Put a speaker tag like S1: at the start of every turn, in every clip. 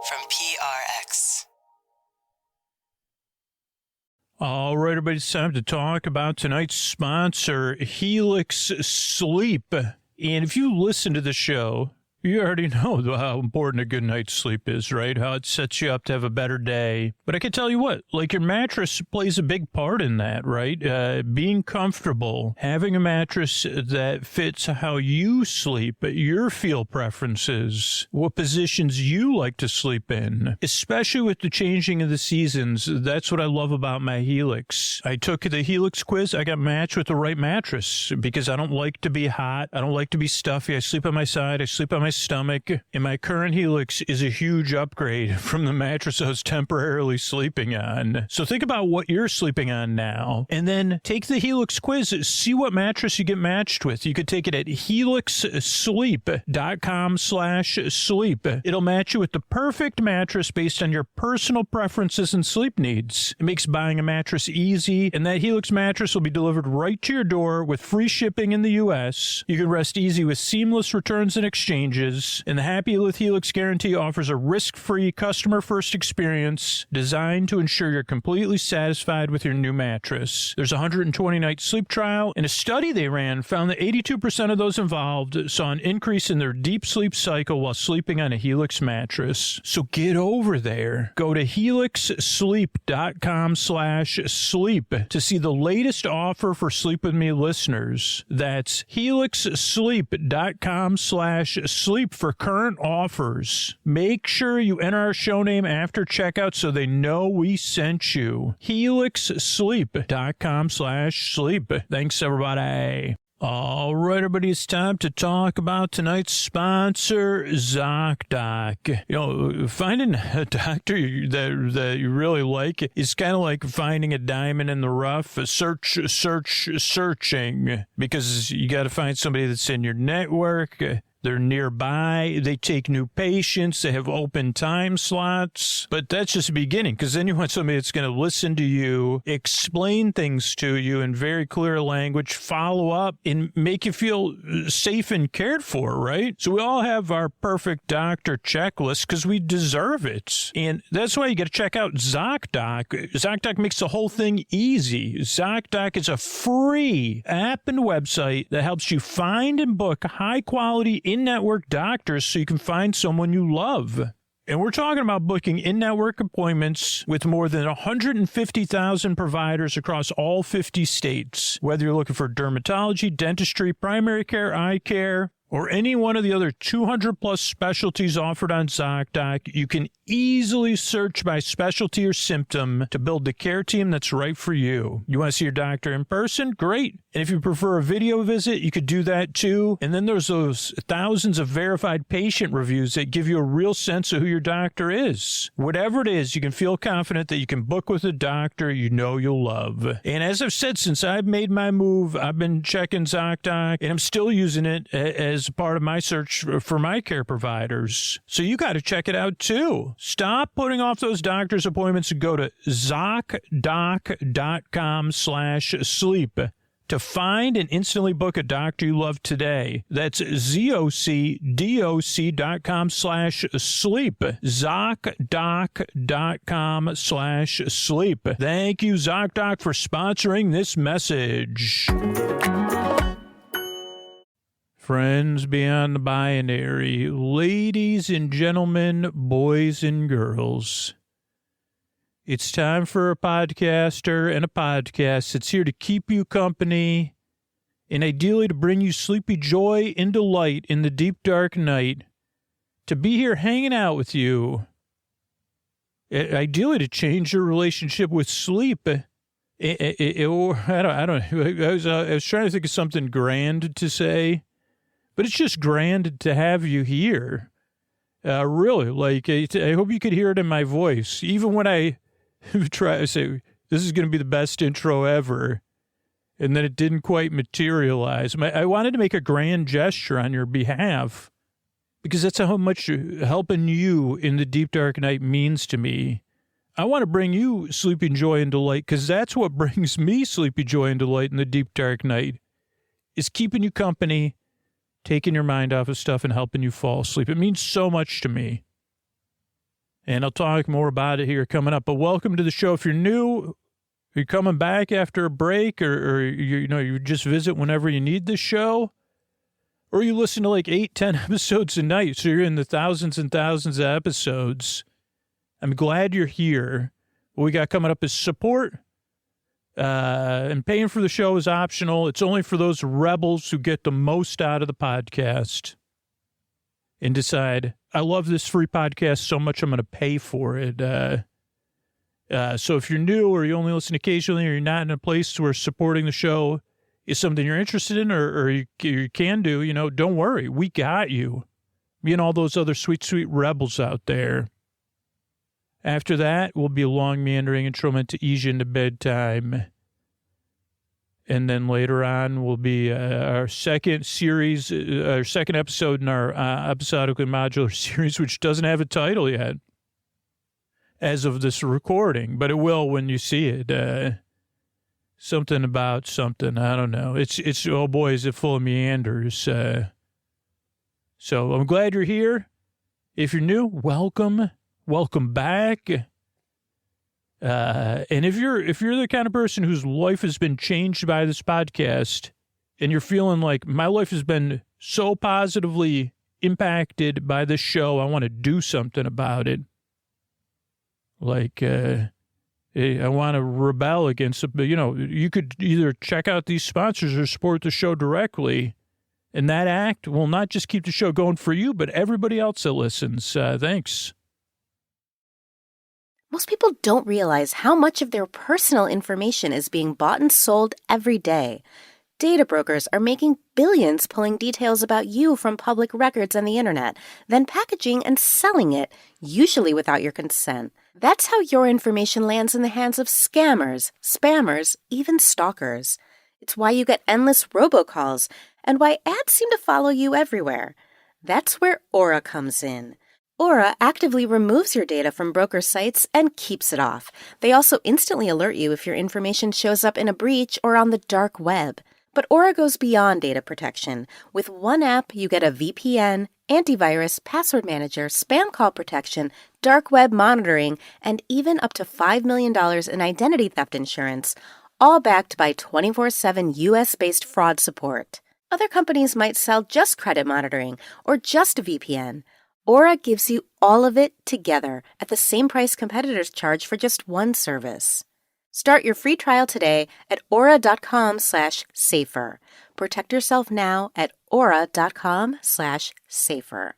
S1: from PRX.
S2: All right, everybody, it's time to talk about tonight's sponsor, Helix Sleep. And if you listen to the show, you already know how important a good night's sleep is, right? How it sets you up to have a better day. But I can tell you what, like your mattress plays a big part in that, right? Being comfortable, having a mattress that fits how you sleep, your feel preferences, what positions you like to sleep in, especially with the changing of the seasons. That's what I love about my Helix. I took the Helix quiz. I got matched with the right mattress because I don't like to be hot. I don't like to be stuffy. I sleep on my side. I sleep on my stomach, and my current Helix is a huge upgrade from the mattress I was temporarily sleeping on. So think about what you're sleeping on now, and then take the Helix quiz. See what mattress you get matched with. You could take it at helixsleep.com/sleep. It'll match you with the perfect mattress based on your personal preferences and sleep needs. It makes buying a mattress easy, and that Helix mattress will be delivered right to your door with free shipping in the U.S. You can rest easy with seamless returns and exchanges. And the Happy with Helix guarantee offers a risk-free, customer-first experience designed to ensure you're completely satisfied with your new mattress. There's a 120-night sleep trial, and a study they ran found that 82% of those involved saw an increase in their deep sleep cycle while sleeping on a Helix mattress. So get over there. Go to helixsleep.com/sleep to see the latest offer for Sleep With Me listeners. That's helixsleep.com/sleep for current offers. Make sure you enter our show name after checkout so they know we sent you. helixsleep.com/sleep. Thanks, everybody. All right, everybody, it's time to talk about tonight's sponsor, ZocDoc. You know, finding a doctor that you really like is kind of like finding a diamond in the rough. Searching, because you got to find somebody that's in your network. They're nearby. They take new patients. They have open time slots. But that's just the beginning, because then you want somebody that's going to listen to you, explain things to you in very clear language, follow up, and make you feel safe and cared for, right? So we all have our perfect doctor checklist because we deserve it. And that's why you got to check out ZocDoc. ZocDoc makes the whole thing easy. ZocDoc is a free app and website that helps you find and book high-quality in-network doctors so you can find someone you love. And we're talking about booking in-network appointments with more than 150,000 providers across all 50 states. Whether you're looking for dermatology, dentistry, primary care, eye care, or any one of the other 200-plus specialties offered on ZocDoc, you can easily search by specialty or symptom to build the care team that's right for you. You want to see your doctor in person? Great. And if you prefer a video visit, you could do that too. And then there's those thousands of verified patient reviews that give you a real sense of who your doctor is. Whatever it is, you can feel confident that you can book with a doctor you know you'll love. And as I've said, since I've made my move, I've been checking ZocDoc, and I'm still using it as part of my search for my care providers. So you got to check it out too. Stop putting off those doctor's appointments and go to ZocDoc.com/sleep to find and instantly book a doctor you love today. That's ZocDoc.com/sleep. ZocDoc.com/sleep. Thank you, ZocDoc, for sponsoring this message. Friends beyond the binary, ladies and gentlemen, boys and girls, it's time for a podcaster and a podcast that's here to keep you company and ideally to bring you sleepy joy and delight in the deep, dark night, to be here hanging out with you, ideally to change your relationship with sleep. I was trying to think of something grand to say. But it's just grand to have you here. Really, like, I hope you could hear it in my voice. Even when I try to say, this is going to be the best intro ever, and then it didn't quite materialize. I wanted to make a grand gesture on your behalf, because that's how much helping you in the deep, dark night means to me. I want to bring you sleeping joy and delight, because that's what brings me sleepy joy and delight in the deep, dark night, is keeping you company, taking your mind off of stuff and helping you fall asleep. It means so much to me. And I'll talk more about it here coming up. But welcome to the show. If you're new, you're coming back after a break, or you just visit whenever you need the show, or you listen to like 8-10 episodes a night, so you're in the thousands and thousands of episodes. I'm glad you're here. What we got coming up is support, and paying for the show is optional. It's only for those rebels who get the most out of the podcast and decide, I love this free podcast so much I'm going to pay for it. So if you're new, or you only listen occasionally, or you're not in a place where supporting the show is something you're interested in, or you can do, don't worry. We got you. Me and all those other sweet, sweet rebels out there. After that will be a long, meandering intro meant to ease you into bedtime. And then later on will be our second series, our second episode in our episodically modular series, which doesn't have a title yet as of this recording, but it will when you see it. Something about something. I don't know. It's oh boy, is it full of meanders. So I'm glad you're here. If you're new, welcome back. And if you're the kind of person whose life has been changed by this podcast, and you're feeling like my life has been so positively impacted by this show, I want to do something about it. Like, I want to rebel against it. But, you could either check out these sponsors or support the show directly. And that act will not just keep the show going for you, but everybody else that listens. Thanks.
S3: Most people don't realize how much of their personal information is being bought and sold every day. Data brokers are making billions pulling details about you from public records and the internet, then packaging and selling it, usually without your consent. That's how your information lands in the hands of scammers, spammers, even stalkers. It's why you get endless robocalls and why ads seem to follow you everywhere. That's where Aura comes in. Aura actively removes your data from broker sites and keeps it off. They also instantly alert you if your information shows up in a breach or on the dark web. But Aura goes beyond data protection. With one app, you get a VPN, antivirus, password manager, spam call protection, dark web monitoring, and even up to $5 million in identity theft insurance, all backed by 24/7 US-based fraud support. Other companies might sell just credit monitoring or just a VPN. Aura gives you all of it together at the same price competitors charge for just one service. Start your free trial today at aura.com/safer. Protect yourself now at aura.com/safer.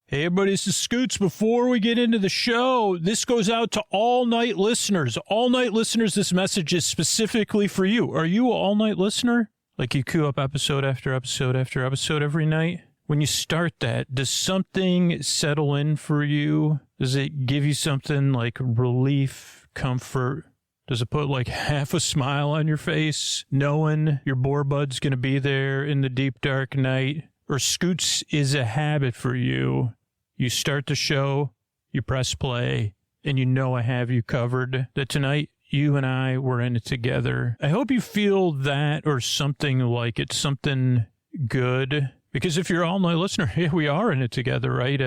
S2: Hey, everybody, this is Scoots. Before we get into the show, this goes out to all-night listeners. All-night listeners, this message is specifically for you. Are you an all-night listener? Like you queue up episode after episode after episode every night? When you start that, does something settle in for you? Does it give you something like relief, comfort? Does it put like half a smile on your face, knowing your boar bud's going to be there in the deep, dark night? Or Scoots is a habit for you. You start the show, you press play, and you know I have you covered. That tonight, you and I were in it together. I hope you feel that or something like it, something good. Because if you're an all-night listener, yeah, we are in it together, right?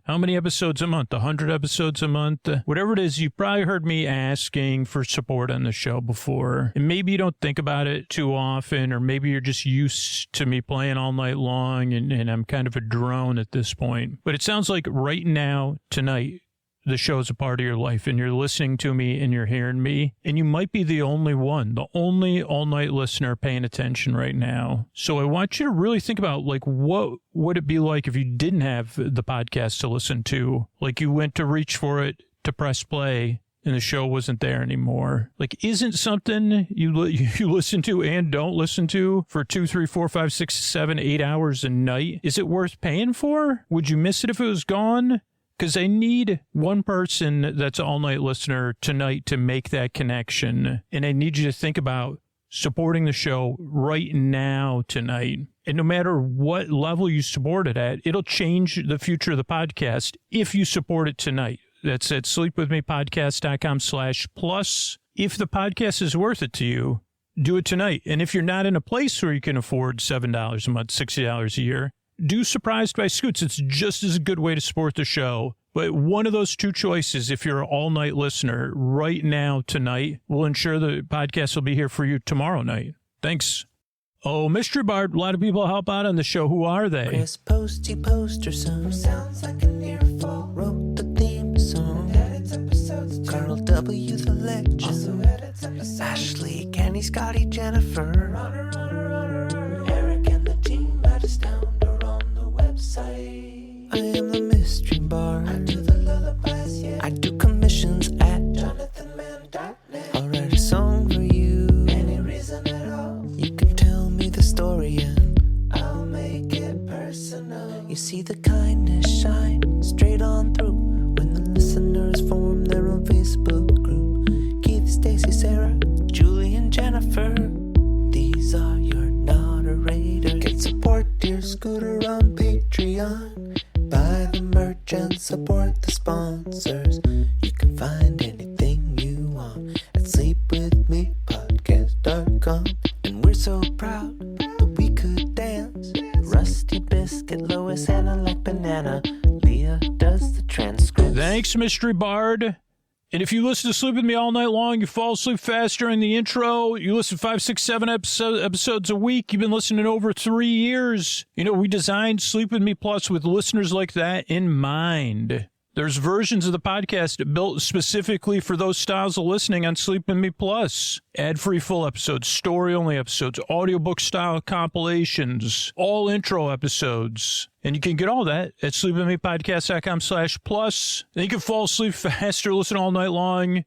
S2: How many episodes a month? 100 episodes a month? Whatever it is, you probably heard me asking for support on the show before. And maybe you don't think about it too often, or maybe you're just used to me playing all night long, and I'm kind of a drone at this point. But it sounds like right now, tonight, the show's a part of your life, and you're listening to me and you're hearing me, and you might be the only one, the only all-night listener paying attention right now. So I want you to really think about, like, what would it be like if you didn't have the podcast to listen to? Like, you went to reach for it to press play, and the show wasn't there anymore. Like, isn't something you listen to and don't listen to for 2, 3, 4, 5, 6, 7, 8 hours a night, is it worth paying for? Would you miss it if it was gone? Because I need one person that's an all-night listener tonight to make that connection. And I need you to think about supporting the show right now tonight. And no matter what level you support it at, it'll change the future of the podcast if you support it tonight. That's at sleepwithmepodcast.com/plus. If the podcast is worth it to you, do it tonight. And if you're not in a place where you can afford $7 a month, $60 a year, do Surprised by Scoots. It's just as a good way to support the show, But one of those two choices, if you're an all-night listener, right now, tonight, will ensure the podcast will be here for you tomorrow night. Thanks. Oh, Mystery Bard, a lot of people help out on the show. Who are they?
S4: Chris Posty Poster Son sounds like an earful. Wrote the theme song. Edits episodes too. Carl W. the Legend. Also edits episodes. Ashley, Kenny, Scotty, Jennifer. Runner. Eric and the team at Astound are on the website. I am the Mystery Bard. I do the lullabies, yeah. I do commissions at JonathanMann.net. I'll write a song for you. Any reason at all. You can tell me the story and I'll make it personal. You see the kindness shine straight on through when the listeners form their own Facebook group. Keith, Stacy, Sarah, Julie, and Jennifer. These are your moderators. Get support your scooter on Patreon. Buy the merch and support the sponsors. You can find anything you want at sleepwithmepodcast.com. And we're so proud that we could dance. Rusty Biscuit, Lois, Hannah like banana. Leah does the transcript.
S2: Thanks, Mystery Bard. And if you listen to Sleep With Me all night long, you fall asleep fast during the intro. You listen 5, 6, 7 episodes a week. You've been listening over 3 years. You know, we designed Sleep With Me Plus with listeners like that in mind. There's versions of the podcast built specifically for those styles of listening on Sleep With Me Plus. Ad-free full episodes, story-only episodes, audiobook-style compilations, all intro episodes. And you can get all that at sleepwithmepodcast.com/plus. Then you can fall asleep faster, listen all night long.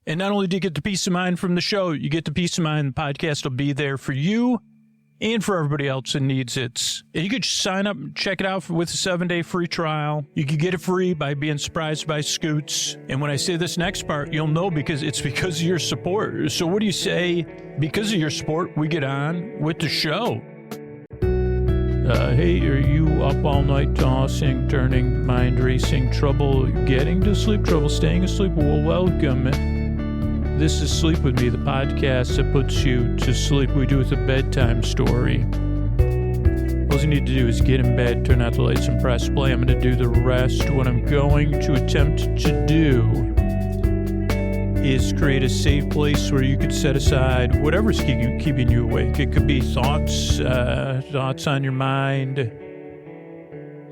S2: And not only do you get the peace of mind from the show, you get the peace of mind. The podcast will be there for you and for everybody else that needs it. And you could sign up and check it out with a 7-day free trial. You can get it free by being surprised by Scoots. And when I say this next part, you'll know because it's because of your support. So what do you say? Because of your support, we get on with the show. Hey, are you up all night tossing, turning, mind racing, trouble getting to sleep, trouble staying asleep? Well, welcome. This is Sleep With Me, the podcast that puts you to sleep. We do it with a bedtime story. All you need to do is get in bed, turn out the lights, and press play. I'm going to do the rest. What I'm going to attempt to do is create a safe place where you could set aside whatever's keeping you awake. It could be thoughts on your mind,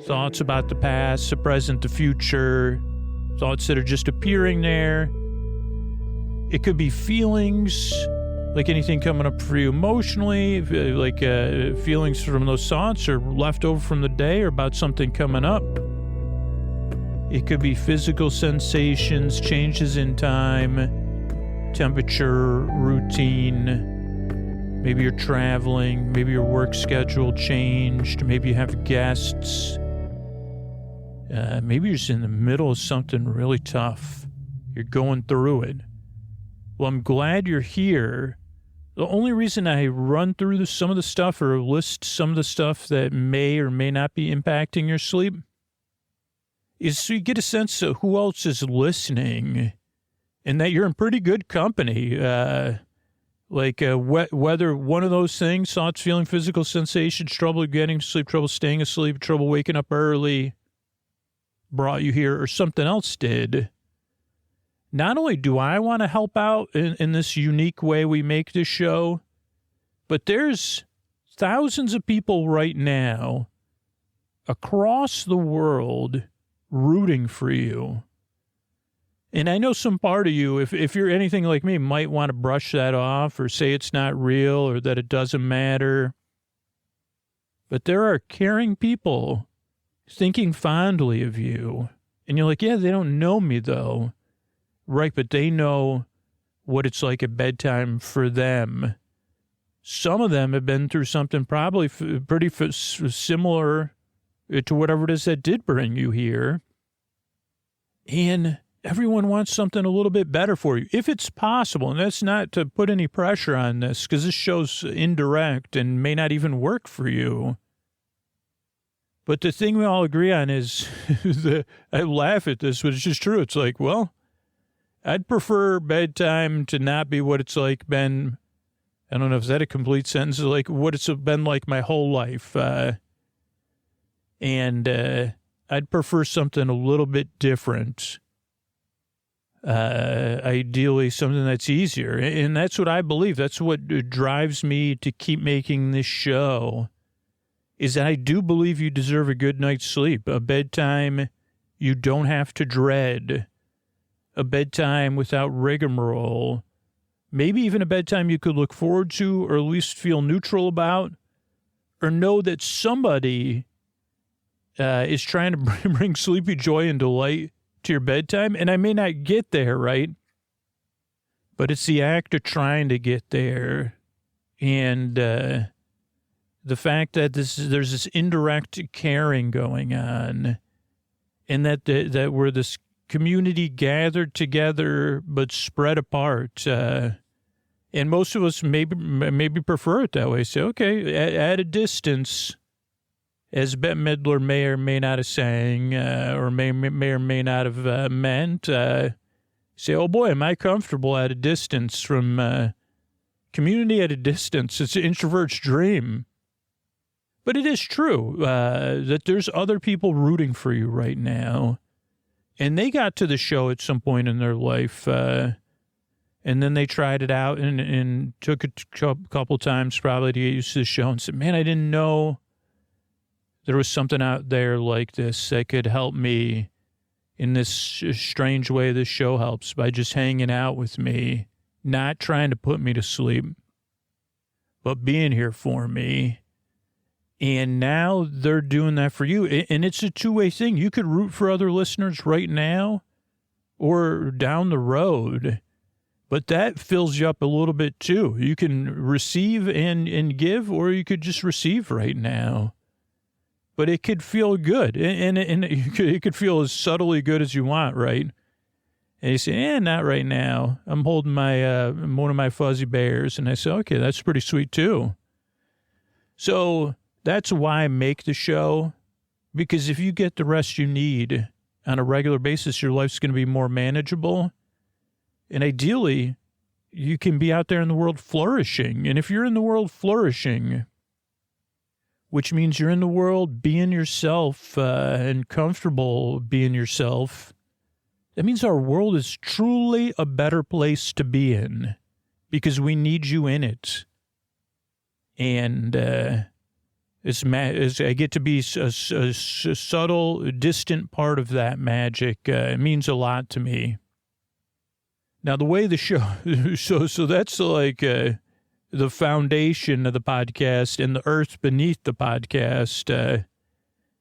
S2: thoughts about the past, the present, the future, thoughts that are just appearing there. It could be feelings, like anything coming up for you emotionally, like feelings from those thoughts or left over from the day or about something coming up. It could be physical sensations, changes in time, temperature, routine. Maybe you're traveling. Maybe your work schedule changed. Maybe you have guests. Maybe you're just in the middle of something really tough. You're going through it. Well, I'm glad you're here. The only reason I run through some of the stuff or list some of the stuff that may or may not be impacting your sleep is so you get a sense of who else is listening and that you're in pretty good company. Whether one of those things, thoughts, feeling, physical sensations, trouble getting to sleep, trouble staying asleep, trouble waking up early, brought you here, or something else did. Not only do I want to help out in this unique way we make this show, but there's thousands of people right now across the world rooting for you. And I know some part of you, if you're anything like me, might want to brush that off or say it's not real or that it doesn't matter. But there are caring people thinking fondly of you. And you're like, yeah, they don't know me though. Right, but they know what it's like at bedtime for them. Some of them have been through something probably pretty similar to whatever it is that did bring you here. And everyone wants something a little bit better for you, if it's possible. And that's not to put any pressure on this, because this show's indirect and may not even work for you. But the thing we all agree on is, I laugh at this, but it's just true. It's like, well, I'd prefer bedtime to not be what it's like been. I don't know if that a complete sentence, like what it's been like my whole life. And I'd prefer something a little bit different. Ideally, something that's easier. And that's what I believe. That's what drives me to keep making this show, is that I do believe you deserve a good night's sleep, a bedtime you don't have to dread, a bedtime without rigmarole, maybe even a bedtime you could look forward to or at least feel neutral about, or know that somebody is trying to bring sleepy joy and delight to your bedtime. And I may not get there, right? But it's the act of trying to get there. And the fact that there's this indirect caring going on, and that we're this community gathered together but spread apart. And most of us maybe prefer it that way. Say, okay, at a distance, as Bette Midler may or may not have sang, or may or may not have meant, say, oh boy, am I comfortable at a distance from community at a distance. It's an introvert's dream. But it is true that there's other people rooting for you right now. And they got to the show at some point in their life, and then they tried it out and took it a couple times probably to get used to the show and said, man, I didn't know there was something out there like this that could help me in this strange way this show helps, by just hanging out with me, not trying to put me to sleep, but being here for me. And now they're doing that for you. And it's a two-way thing. You could root for other listeners right now or down the road, but that fills you up a little bit too. You can receive and give, or you could just receive right now. But it could feel good, and it could feel as subtly good as you want, right? And you say, not right now. I'm holding one of my fuzzy bears. And I say, okay, that's pretty sweet too. So that's why I make the show, because if you get the rest you need on a regular basis, your life's going to be more manageable. And ideally, you can be out there in the world flourishing. And if you're in the world flourishing, which means you're in the world being yourself and comfortable being yourself, that means our world is truly a better place to be in, because we need you in it. And I get to be a subtle, distant part of that magic. It means a lot to me. Now, the way the show, so that's like the foundation of the podcast and the earth beneath the podcast.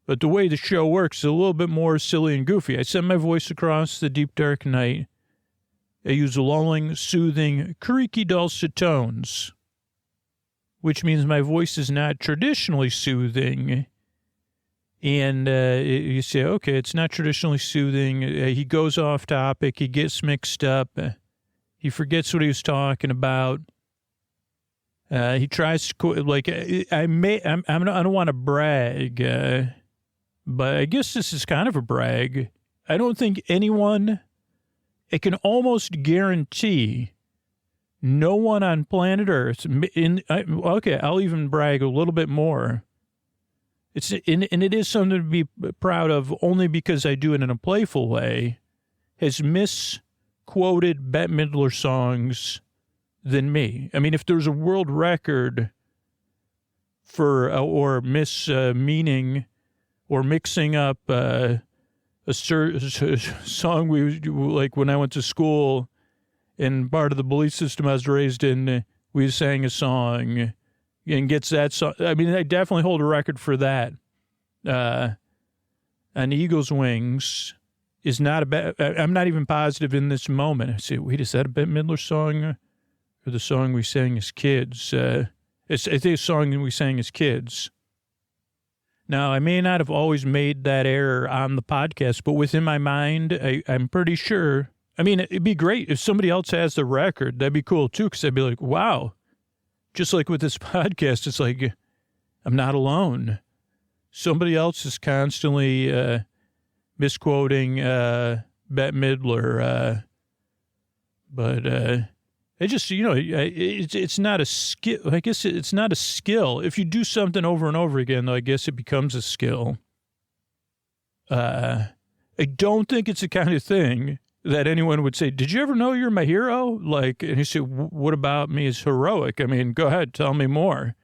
S2: But the way the show works is a little bit more silly and goofy. I send my voice across the deep, dark night. I use lulling, soothing, creaky, dulcet tones, which means my voice is not traditionally soothing. And you say, okay, it's not traditionally soothing. He goes off topic. He gets mixed up. He forgets what he was talking about. He tries to, like, I don't want to brag, but I guess this is kind of a brag. I don't think anyone, I can almost guarantee no one on planet Earth, okay, I'll even brag a little bit more. And it is something to be proud of, only because I do it in a playful way, has misquoted Bette Midler songs than me. I mean, if there's a world record for, or mismeaning or mixing up a song we, like when I went to school, and part of the belief system I was raised in, we sang a song and gets that song. I mean, I definitely hold a record for that. An Eagle's Wings is not a bad, I'm not even positive in this moment. I say, wait, is that a Bette Midler song or the song we sang as kids? It's, I think, a song that we sang as kids. Now, I may not have always made that error on the podcast, but within my mind, I'm pretty sure. I mean, it'd be great if somebody else has the record. That'd be cool, too, because I'd be like, wow. Just like with this podcast, it's like, I'm not alone. Somebody else is constantly misquoting Bette Midler. But I just, it's not a skill. I guess it's not a skill. If you do something over and over again, though, I guess it becomes a skill. I don't think it's the kind of thing that anyone would say, did you ever know you're my hero? Like, and he said, what about me is heroic? I mean, go ahead, tell me more.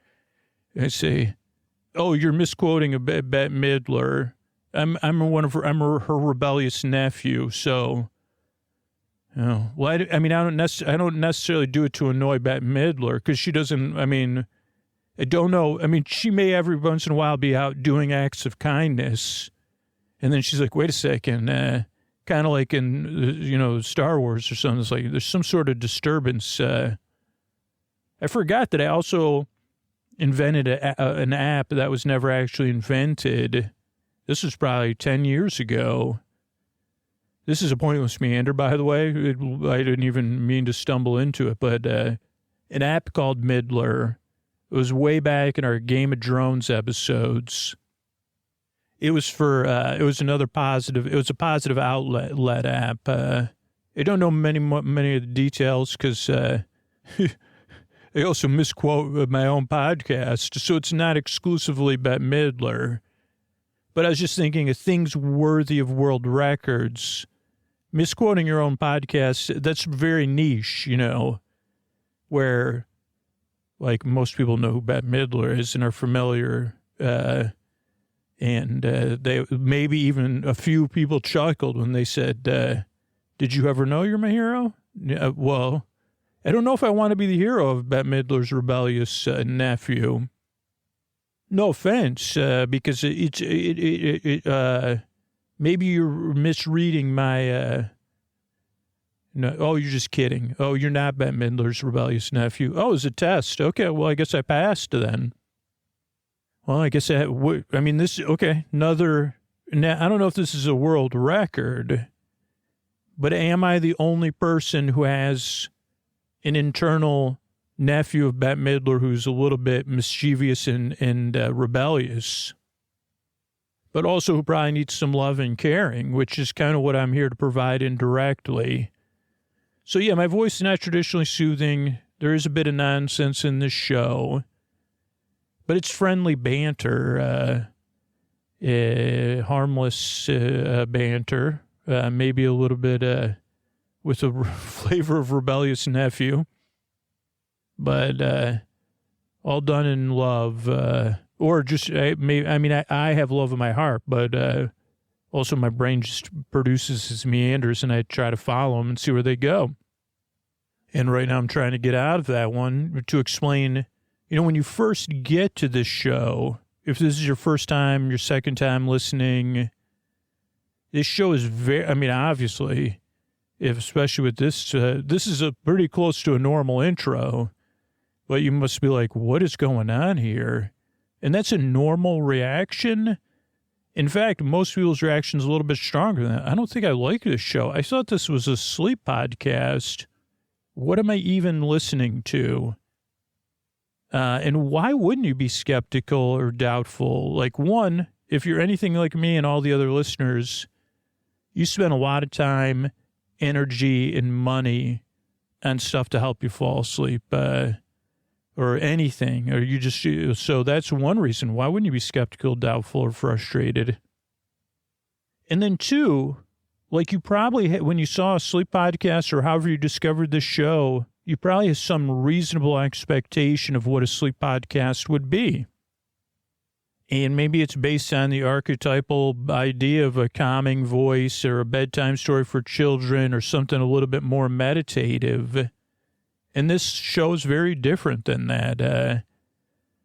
S2: And I say, oh, you're misquoting a Bette Midler. I'm her rebellious nephew. So, well, I mean, I don't necessarily do it to annoy Bette Midler because she doesn't, I mean, I don't know. I mean, she may every once in a while be out doing acts of kindness. And then she's like, wait a second, kind of like in, Star Wars or something. It's like there's some sort of disturbance. I forgot that I also invented an app that was never actually invented. This was probably 10 years ago. This is a pointless meander, by the way. I didn't even mean to stumble into it, but an app called Midler. It was way back in our Game of Drones episodes. It was for, it was a positive outlet app. I don't know many of the details because I also misquote my own podcast, so it's not exclusively Bette Midler. But I was just thinking of things worthy of world records. Misquoting your own podcast, that's very niche, where, like, most people know who Bette Midler is and are familiar, and they maybe even a few people chuckled when they said, did you ever know you're my hero? Well, I don't know if I want to be the hero of Bette Midler's rebellious nephew. No offense, because maybe you're misreading my, you're just kidding. Oh, you're not Bette Midler's rebellious nephew. Oh, it's a test. Okay, well, I guess I passed then. Well, I guess this, okay, another, now, I don't know if this is a world record, but am I the only person who has an internal nephew of Bette Midler who's a little bit mischievous and rebellious, but also who probably needs some love and caring, which is kind of what I'm here to provide indirectly. So, yeah, my voice is not traditionally soothing. There is a bit of nonsense in this show, but it's friendly banter, harmless banter, maybe a little bit with a flavor of rebellious nephew. But all done in love, or just, I have love in my heart, but also my brain just produces these meanders, and I try to follow them and see where they go. And right now I'm trying to get out of that one to explain, when you first get to this show, if this is your first time, your second time listening, this show is obviously, especially with this, this is a pretty close to a normal intro. But you must be like, what is going on here? And that's a normal reaction. In fact, most people's reaction is a little bit stronger than that. I don't think I like this show. I thought this was a sleep podcast. What am I even listening to? And why wouldn't you be skeptical or doubtful? Like, one, if you're anything like me and all the other listeners, you spend a lot of time, energy, and money on stuff to help you fall asleep. Or anything, or you just, so that's one reason. Why wouldn't you be skeptical, doubtful, or frustrated? And then two, like you probably, when you saw a sleep podcast or however you discovered this show, you probably have some reasonable expectation of what a sleep podcast would be. And maybe it's based on the archetypal idea of a calming voice or a bedtime story for children or something a little bit more meditative. And this show is very different than that.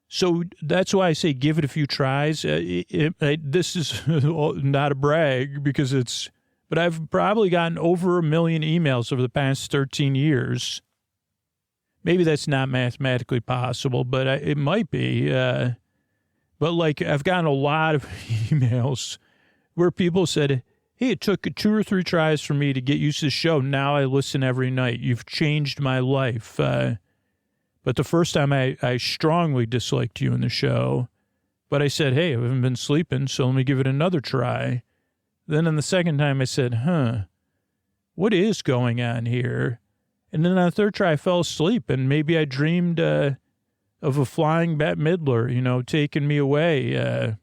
S2: So that's why I say give it a few tries. This is not a brag but I've probably gotten over 1 million emails over the past 13 years. Maybe that's not mathematically possible, but it might be. But like I've gotten a lot of emails where people said, hey, it took 2 or 3 tries for me to get used to the show. Now I listen every night. You've changed my life. But the first time I strongly disliked you in the show. But I said, hey, I haven't been sleeping, so let me give it another try. Then on the second time I said, what is going on here? And then on the third try I fell asleep, and maybe I dreamed of a flying Bette Midler, taking me away.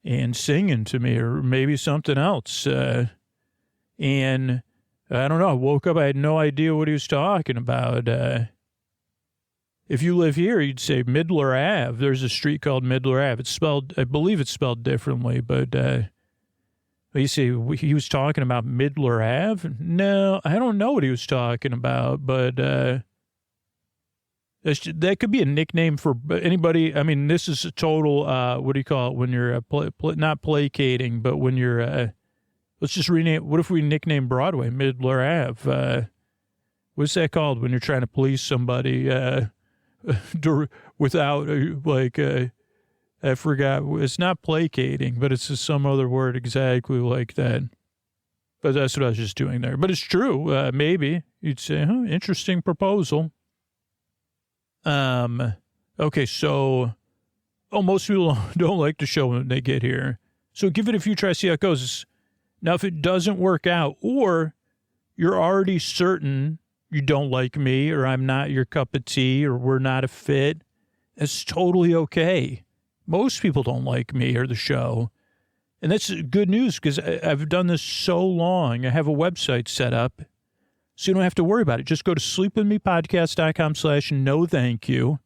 S2: and singing to me, or maybe something else. And I don't know. I woke up, I had no idea what he was talking about. If you live here, you'd say Midler Ave. There's a street called Midler Ave. It's spelled, I believe it's spelled differently, but you say he was talking about Midler Ave? No, I don't know what he was talking about, but that could be a nickname for anybody. I mean, this is a total, what do you call it when you're not placating, but when you're, let's just rename, what if we nickname Broadway Midler Ave? What's that called when you're trying to please somebody without, I forgot. It's not placating, but it's just some other word exactly like that. But that's what I was just doing there. But it's true. Maybe you'd say, interesting proposal. Okay, so, most people don't like the show when they get here. So give it a few tries, see how it goes. Now, if it doesn't work out, or you're already certain you don't like me, or I'm not your cup of tea, or we're not a fit, it's totally okay. Most people don't like me or the show. And that's good news, because I've done this so long. I have a website set up, so you don't have to worry about it. Just go to sleepwithmepodcast.com/no thank you.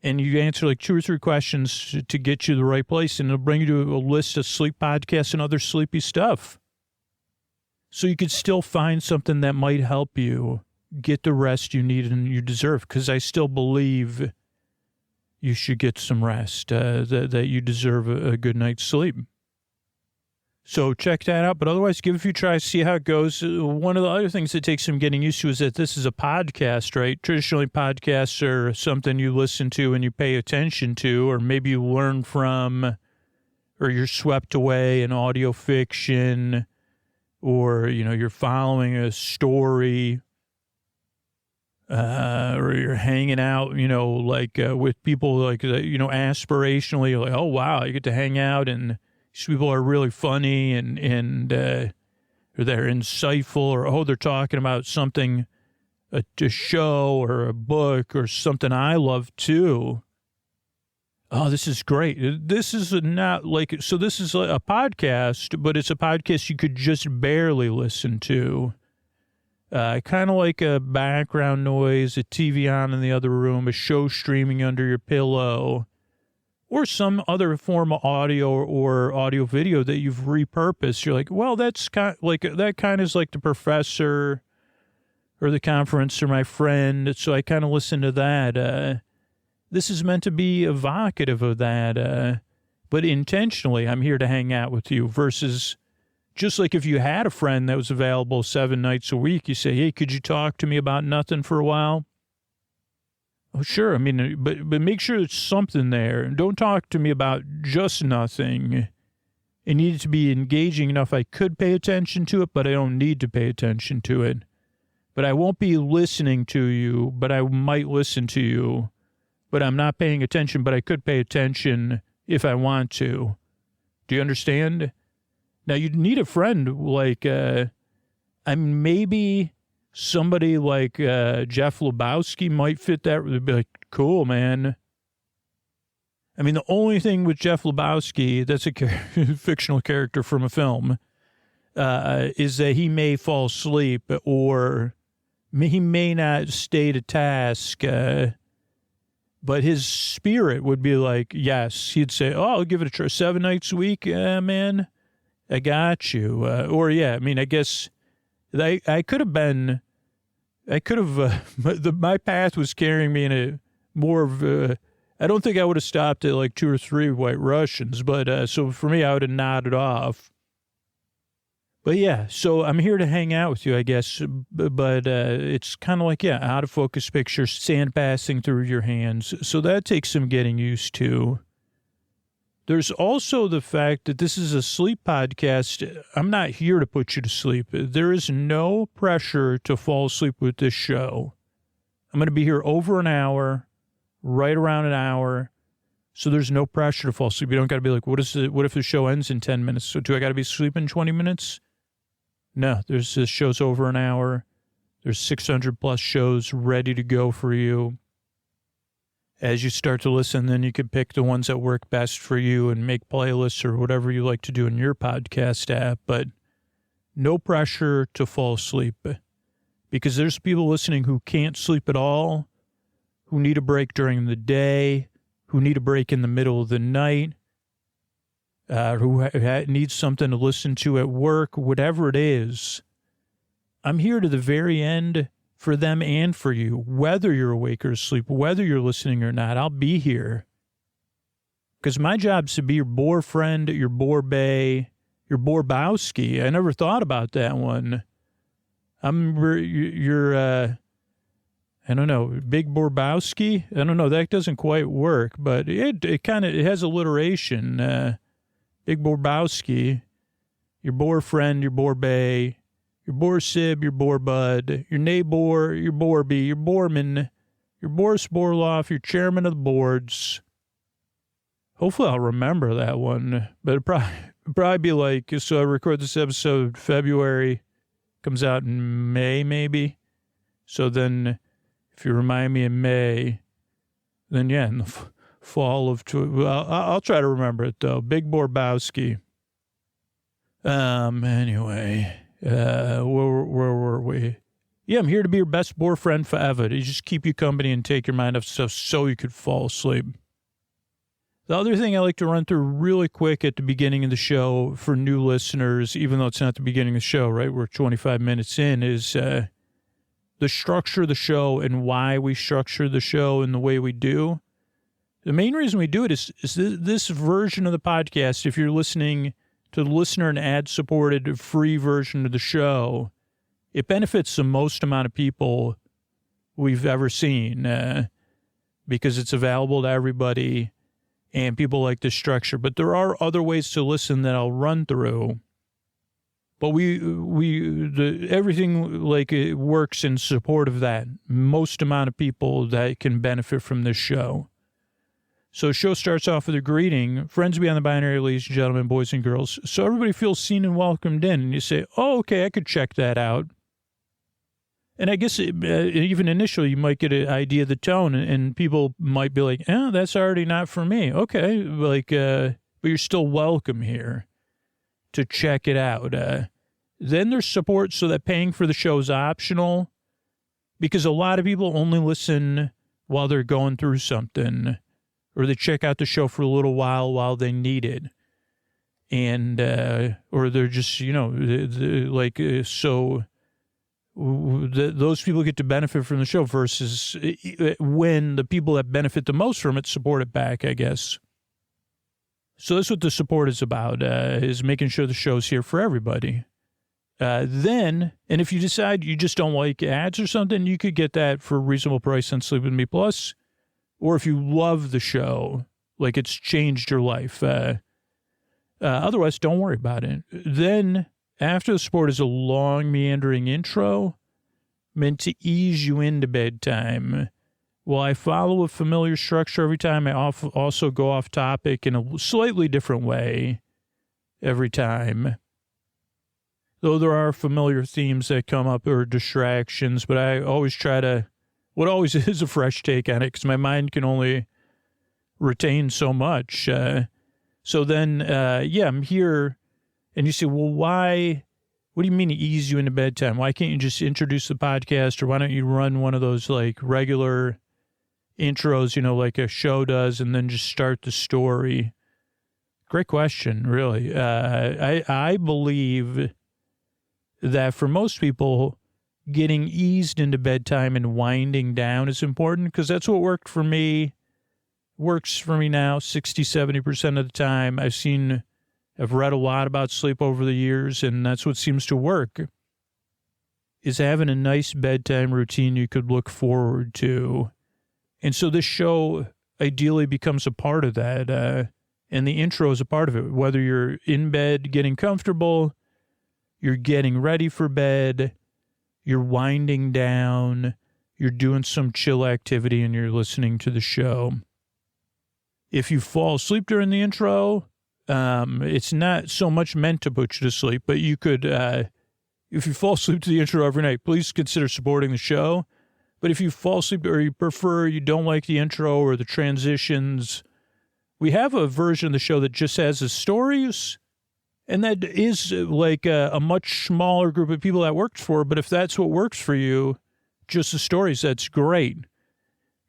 S2: And you answer like 2 or 3 questions to get you to the right place, and it'll bring you to a list of sleep podcasts and other sleepy stuff. So you could still find something that might help you get the rest you need and you deserve, because I still believe you should get some rest, that you deserve a good night's sleep. So check that out. But otherwise, give it a few tries, see how it goes. One of the other things that takes some getting used to is that this is a podcast, right? Traditionally, podcasts are something you listen to and you pay attention to, or maybe you learn from, or you're swept away in audio fiction, or, you're following a story, or you're hanging out, with people aspirationally, you're like, oh, wow, you get to hang out and these people are really funny and they're insightful, or, they're talking about something, a show or a book or something I love too. Oh, this is great. This is not like, so this is a podcast, but it's a podcast you could just barely listen to. Kind of like a background noise, a TV on in the other room, a show streaming under your pillow, or some other form of audio or audio video that you've repurposed. You're like, well, that's kind of like, that kind of is like the professor or the conference or my friend. So I kind of listen to that. This is meant to be evocative of that. But intentionally, I'm here to hang out with you, versus just like if you had a friend that was available 7 nights a week, you say, hey, could you talk to me about nothing for a while? Oh, sure. I mean, but make sure it's something there. Don't talk to me about just nothing. It needed to be engaging enough I could pay attention to it, but I don't need to pay attention to it. But I won't be listening to you, but I might listen to you. But I'm not paying attention, but I could pay attention if I want to. Do you understand? Now, you'd need a friend like, maybe somebody like Jeff Lebowski might fit that. They'd be like, cool, man. I mean, the only thing with Jeff Lebowski, that's a fictional character from a film, is that he may fall asleep, or he may not stay to task, but his spirit would be like, yes. He'd say, oh, I'll give it a try. 7 nights a week, man, I got you. I guess I could have been, my path was carrying me in a more of a, I don't think I would have stopped at like 2 or 3 White Russians, but so for me, I would have nodded off. But yeah, so I'm here to hang out with you, I guess, but it's kind of like, out of focus picture, sand passing through your hands. So that takes some getting used to. There's also the fact that this is a sleep podcast. I'm not here to put you to sleep. There is no pressure to fall asleep with this show. I'm going to be here over an hour, right around an hour. So there's no pressure to fall asleep. You don't got to be like, what if the show ends in 10 minutes? So do I got to be sleeping 20 minutes? No, this show's over an hour. There's 600 plus shows ready to go for you. as you start to listen, then you can pick the ones that work best for you and make playlists or whatever you like to do in your podcast app. But no pressure to fall asleep, because there's people listening who can't sleep at all, who need a break during the day, who need a break in the middle of the night, who need something to listen to at work, whatever it is. I'm here to the very end for them and for you, whether you're awake or asleep, whether you're listening or not. I'll be here. Because my job's to be your bore friend, your bore bae, your Borbowski. I never thought about that one. You're I don't know, Big Borbowski? I don't know, that doesn't quite work, but it kind of, it has alliteration. Big Borbowski, your bore friend, your bore bae, your bore sib, your bore bud, your neighbor, your Borby, your Borman, your Boris Borloff, your chairman of the boards. Hopefully I'll remember that one, but it'll probably be like, so I record this episode February, comes out in May maybe. So then if you remind me in May, then yeah, in the fall of, I'll try to remember it though. Big Borbowski. Anyway, where were we? Yeah, I'm here to be your best bore friend forever. To just keep you company and take your mind off stuff so you could fall asleep. The other thing I like to run through really quick at the beginning of the show for new listeners, even though it's not the beginning of the show, right? We're 25 minutes in, is the structure of the show and why we structure the show in the way we do. The main reason we do it is this version of the podcast, if you're listening to the listener and ad-supported free version of the show, it benefits the most amount of people we've ever seen because it's available to everybody and people like this structure. But there are other ways to listen that I'll run through. But everything like it works in support of that. Most amount of people that can benefit from this show. So the show starts off with a greeting. Friends beyond the binary, ladies and gentlemen, boys and girls. So everybody feels seen and welcomed in. And you say, oh, okay, I could check that out. And I guess even initially you might get an idea of the tone and people might be like, oh, that's already not for me. Okay, like, but you're still welcome here to check it out. Then there's support so that paying for the show is optional because a lot of people only listen while they're going through something or they check out the show for a little while they need it. And, or they're just, those people get to benefit from the show versus when the people that benefit the most from it support it back, I guess. So that's what the support is about, is making sure the show's here for everybody. Then, and if you decide you just don't like ads or something, you could get that for a reasonable price on Sleep With Me Plus. Or if you love the show, like it's changed your life. Otherwise, don't worry about it. Then, after the support is a long, meandering intro meant to ease you into bedtime. While I follow a familiar structure every time, I also go off topic in a slightly different way every time. Though there are familiar themes that come up or distractions, but I always try to, what always is a fresh take on it because my mind can only retain so much. So then, I'm here. And you say, well, why, what do you mean to ease you into bedtime? Why can't you just introduce the podcast or why don't you run one of those like regular intros, like a show does and then just start the story? Great question, really. I believe that for most people, getting eased into bedtime and winding down is important because that's what works for me now 60-70% of the time. I've read a lot about sleep over the years, and that's what seems to work, is having a nice bedtime routine you could look forward to. And so this show ideally becomes a part of that, and the intro is a part of it, whether you're in bed getting comfortable, you're getting ready for bed, you're winding down, you're doing some chill activity, and you're listening to the show. If you fall asleep during the intro, it's not so much meant to put you to sleep, but you could, if you fall asleep to the intro every night, please consider supporting the show But if you fall asleep or you don't like the intro or the transitions, we have a version of the show that just has the stories. And that is like a much smaller group of people that works for. But if that's what works for you, just the stories, that's great.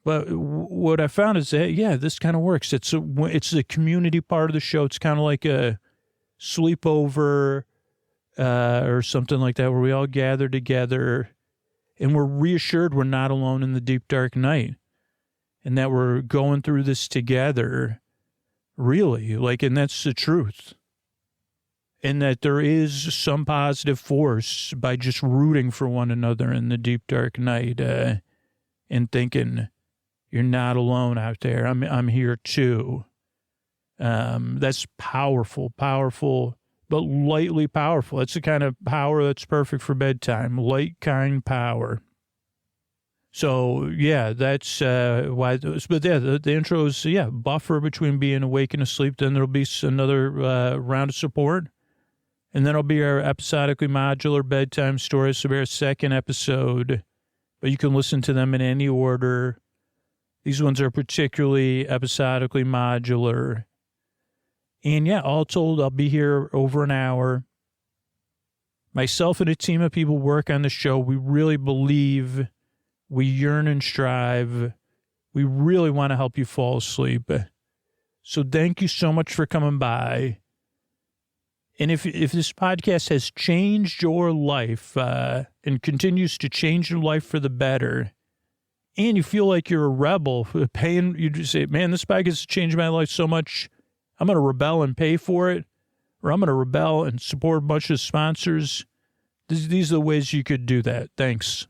S2: But what I found is that, yeah, this kind of works. It's the community part of the show. It's kind of like a sleepover or something like that, where we all gather together and we're reassured we're not alone in the deep, dark night and that we're going through this together, really. Like, and that's the truth. And that there is some positive force by just rooting for one another in the deep, dark night and thinking, you're not alone out there. I'm here too. That's powerful, but lightly powerful. It's the kind of power that's perfect for bedtime, light kind power. So, yeah, that's why. But yeah, the intro is, buffer between being awake and asleep. Then there'll be another round of support. And then it'll be our episodically modular bedtime stories. So, our second episode, but you can listen to them in any order. These ones are particularly episodically modular. And yeah, all told, I'll be here over an hour. Myself and a team of people work on the show. We really believe, we yearn and strive. We really want to help you fall asleep. So thank you so much for coming by. And if this podcast has changed your life and continues to change your life for the better, and you feel like you're a rebel, you just say, man, this podcast has changed my life so much, I'm going to rebel and pay for it, or I'm going to rebel and support a bunch of sponsors. These are the ways you could do that. Thanks.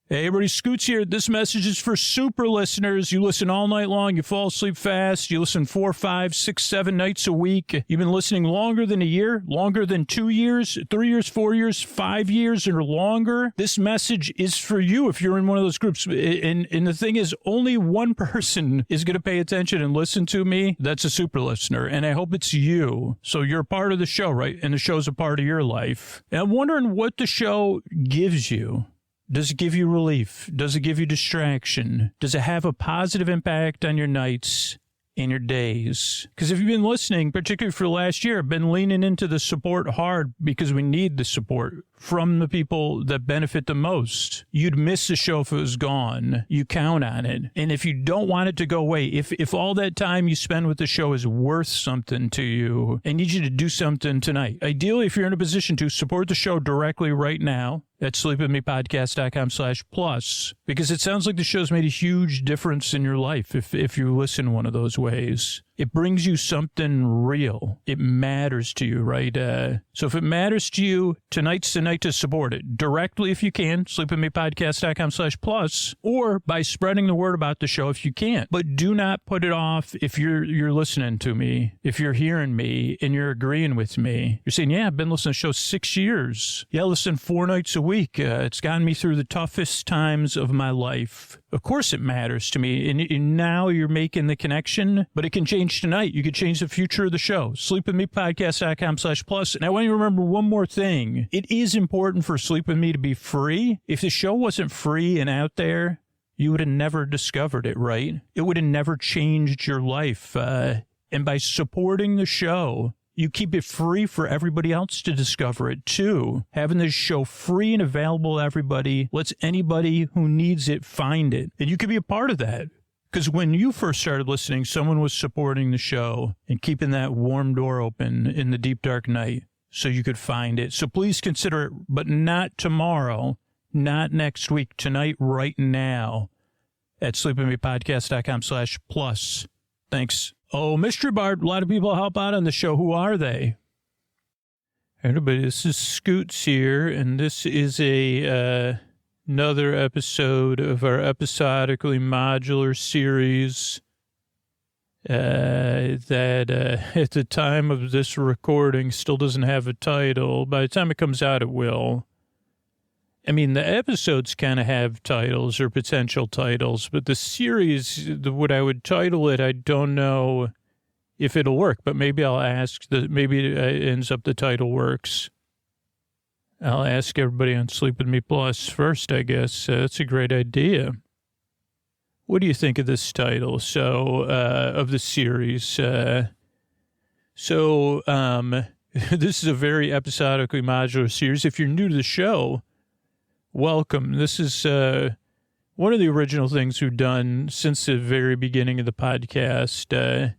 S2: Hey, everybody, Scoots here. This message is for super listeners. You listen all night long. You fall asleep fast. You listen 4, 5, 6, 7 nights a week. You've been listening longer than a year, longer than 2 years, 3 years, 4 years, 5 years, or longer. This message is for you if you're in one of those groups. And the thing is, only one person is going to pay attention and listen to me. That's a super listener. And I hope it's you. So you're a part of the show, right? And the show's a part of your life. And I'm wondering what the show gives you. Does it give you relief? Does it give you distraction? Does it have a positive impact on your nights and your days? Because if you've been listening, particularly for the last year, I've been leaning into the support hard because we need the support from the people that benefit the most. You'd miss the show if it was gone. You count on it. And if you don't want it to go away, if all that time you spend with the show is worth something to you, I need you to do something tonight. Ideally, if you're in a position to support the show directly right now, at sleepwithmepodcast.com/plus, because it sounds like the show's made a huge difference in your life if you listen one of those ways. It brings you something real. It matters to you, right? So if it matters to you, tonight's the night to support it. Directly if you can, sleepwithmepodcast.com/plus, or by spreading the word about the show if you can. But do not put it off if you're listening to me, if you're hearing me and you're agreeing with me. You're saying, yeah, I've been listening to the show 6 years. Yeah, listen 4 nights a week. It's gotten me through the toughest times of my life. Of course it matters to me. And now you're making the connection, but it can change tonight. You could change the future of the show. sleepwithmepodcast.com/plus. And I want you to remember one more thing. It is important for Sleep With Me to be free. If the show wasn't free and out there, you would have never discovered it, right? It would have never changed your life. And by supporting the show, you keep it free for everybody else to discover it, too. Having this show free and available to everybody lets anybody who needs it find it. And you could be a part of that. Because when you first started listening, someone was supporting the show and keeping that warm door open in the deep, dark night so you could find it. So please consider it, but not tomorrow, not next week, tonight, right now, at sleepwithmepodcast.com/plus. Thanks. Oh, Mystery Bart, a lot of people help out on the show. Who are they? Everybody, this is Scoots here, and this is another episode of our episodically modular series that at the time of this recording still doesn't have a title. By the time it comes out, it will. I mean, the episodes kind of have titles or potential titles, but the series, what I would title it, I don't know if it'll work, but maybe I'll ask, maybe it ends up the title works. I'll ask everybody on Sleep With Me Plus first, I guess. That's a great idea. What do you think of this title? So, of the series. This is a very episodically modular series. If you're new to the show, welcome. This is one of the original things we've done since the very beginning of the podcast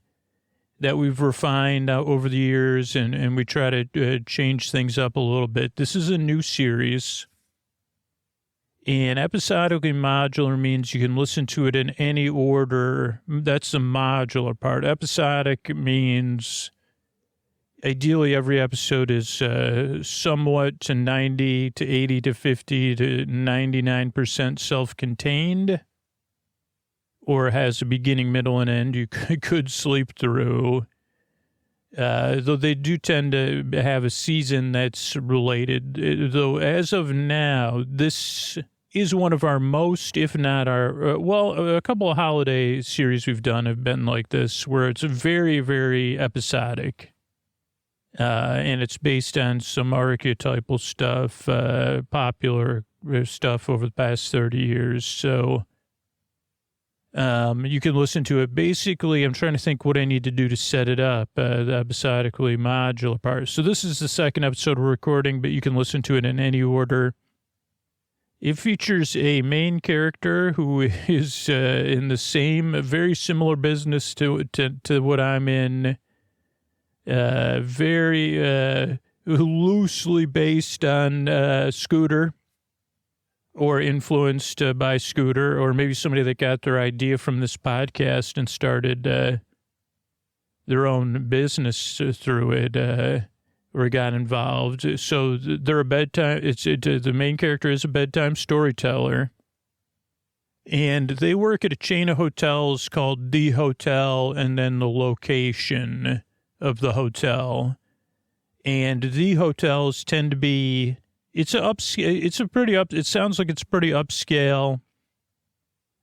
S2: that we've refined over the years, and we try to change things up a little bit. This is a new series, and episodically modular means you can listen to it in any order. That's the modular part. Episodic means ideally every episode is somewhat to 90 to 80 to 50 to 99% self-contained, or has a beginning, middle, and end you could sleep through. Though they do tend to have a season that's related. Though as of now, this is one of our most, if not our, a couple of holiday series we've done have been like this, where it's very, very episodic. And it's based on some archetypal stuff, popular stuff over the past 30 years. So you can listen to it. Basically, I'm trying to think what I need to do to set it up, the episodically modular part. So this is the second episode we're recording, but you can listen to it in any order. It features a main character who is in the same, very similar business to what I'm in. Very loosely based on Scooter, or influenced by Scooter, or maybe somebody that got their idea from this podcast and started their own business through it, or got involved. So they're a bedtime. The main character is a bedtime storyteller, and they work at a chain of hotels called The Hotel, and then the location of the hotel. And the hotels tend to be, it sounds like it's pretty upscale,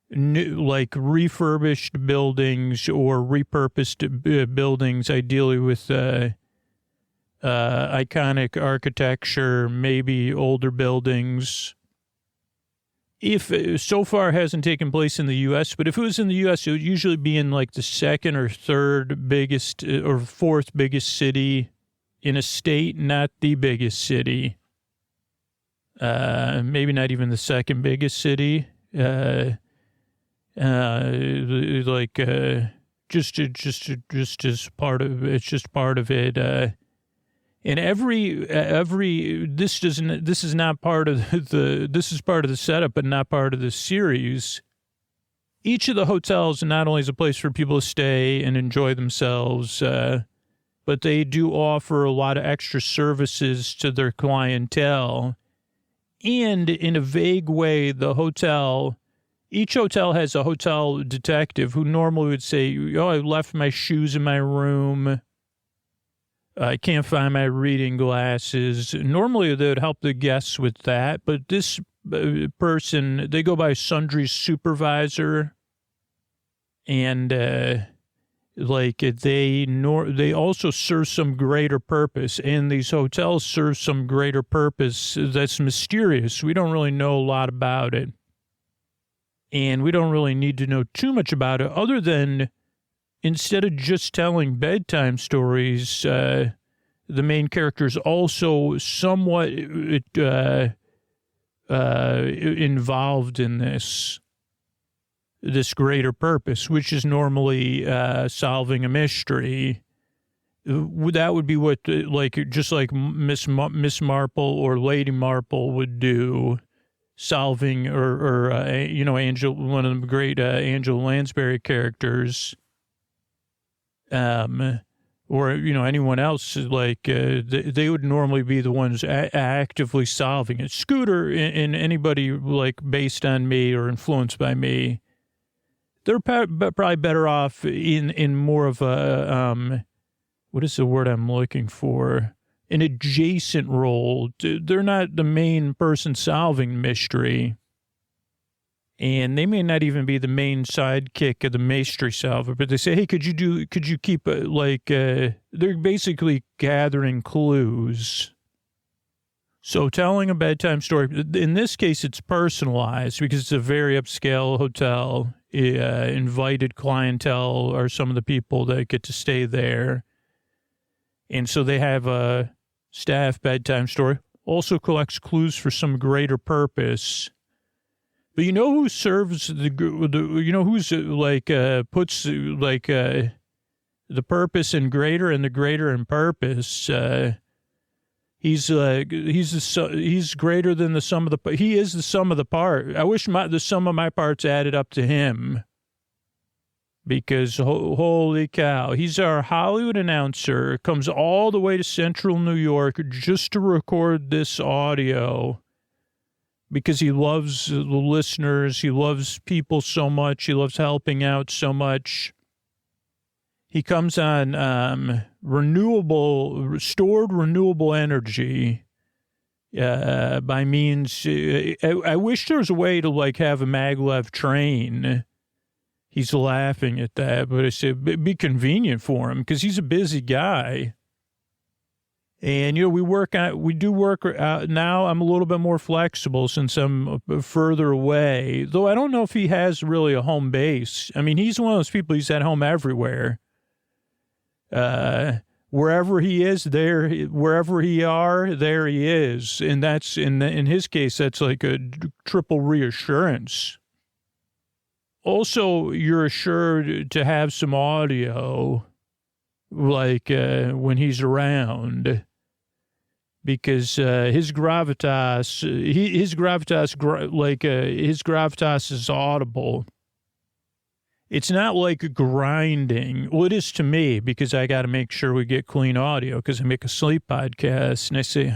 S2: new, like refurbished buildings or repurposed buildings, ideally with iconic architecture, maybe older buildings. If so far hasn't taken place in the U.S., but if it was in the U.S., it would usually be in like the second or third biggest or fourth biggest city in a state, not the biggest city. Maybe not even the second biggest city. Just as part of it's just part of it. And this is not part of this is part of the setup, but not part of the series. Each of the hotels not only is a place for people to stay and enjoy themselves, but they do offer a lot of extra services to their clientele. And in a vague way, each hotel has a hotel detective who normally would say, "Oh, I left my shoes in my room. I can't find my reading glasses." Normally, they would help the guests with that. But this person, they go by Sundries Supervisor. And, they also serve some greater purpose. And these hotels serve some greater purpose that's mysterious. We don't really know a lot about it. And we don't really need to know too much about it other than, instead of just telling bedtime stories, the main character is also somewhat involved in this greater purpose, which is normally solving a mystery. That would be what, just like Miss Marple or Lady Marple would do, solving or Angel, one of the great Angela Lansbury characters. Or, anyone else, they would normally be the ones actively solving it. Scooter and anybody, based on me or influenced by me, they're probably better off in more of a, what is the word I'm looking for? An adjacent role. They're not the main person solving mystery. And they may not even be the main sidekick of the mystery solver, but they say, "Hey, could you keep they're basically gathering clues." So telling a bedtime story, in this case, it's personalized because it's a very upscale hotel. Invited clientele are some of the people that get to stay there. And so they have a staff bedtime story. Also collects clues for some greater purpose. But you know who serves you know who's puts the purpose in greater and the greater in purpose. He's greater than the sum of the. He is the sum of the part. I wish the sum of my parts added up to him. Because holy cow, he's our Hollywood announcer. Comes all the way to Central New York just to record this audio. Because he loves the listeners, he loves people so much, he loves helping out so much. He comes on stored renewable energy by means. I wish there was a way to have a maglev train. He's laughing at that, but I said it'd be convenient for him because he's a busy guy. And, we do work now. I'm a little bit more flexible since I'm further away, though I don't know if he has really a home base. I mean, he's one of those people, he's at home everywhere. Wherever he is, wherever there he is. And that's, in his case, that's like a triple reassurance. Also, you're assured to have some audio, when he's around, because his gravitas is audible. It's not like grinding. Well, it is to me because I got to make sure we get clean audio because I make a sleep podcast and I say,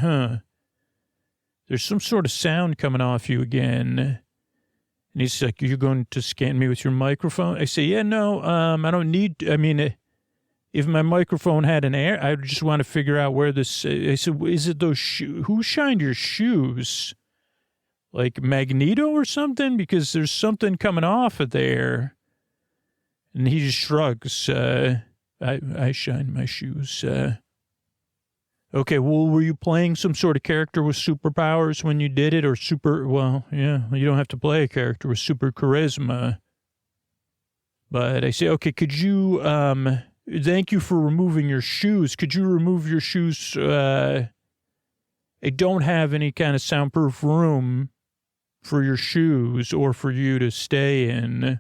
S2: there's some sort of sound coming off you again. And he's like, you're going to scan me with your microphone? I say, yeah, no, I don't need, if my microphone had an air, I just want to figure out where this, I said, is it those shoes? Who shined your shoes? Like Magneto or something? Because there's something coming off of there. And he just shrugs. I shined my shoes. Okay, well, were you playing some sort of character with superpowers when you did it? Or you don't have to play a character with super charisma. But I say, okay, could you, thank you for removing your shoes. Could you remove your shoes? I don't have any kind of soundproof room for your shoes or for you to stay in.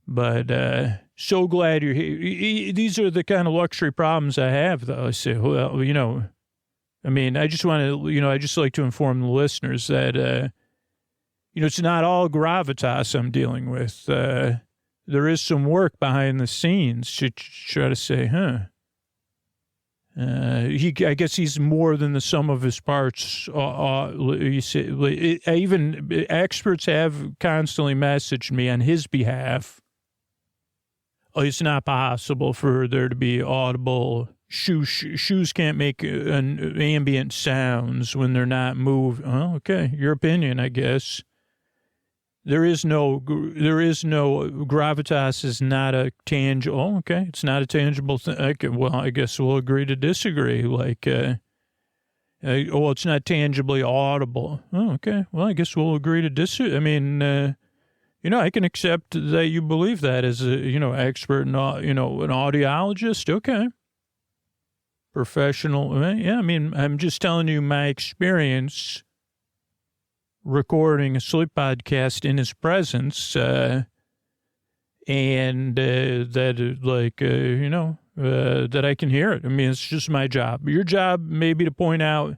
S2: But so glad you're here. These are the kind of luxury problems I have, though. I say, well, I just want to, I just like to inform the listeners that, it's not all gravitas I'm dealing with. There is some work behind the scenes to try to say, I guess he's more than the sum of his parts. Even experts have constantly messaged me on his behalf. It's not possible for there to be audible shoes can't make an ambient sounds when they're not moved. Oh, okay. Your opinion, I guess. There is no gravitas is not a tangible. Oh, okay. It's not a tangible thing. Okay, well, I guess we'll agree to disagree. It's not tangibly audible. Oh, okay. Well, I guess we'll agree to disagree. I can accept that you believe that as a, expert, an audiologist. Okay. Professional. Yeah. I'm just telling you my experience recording a sleep podcast in his presence, that I can hear it. It's just my job. Your job may be to point out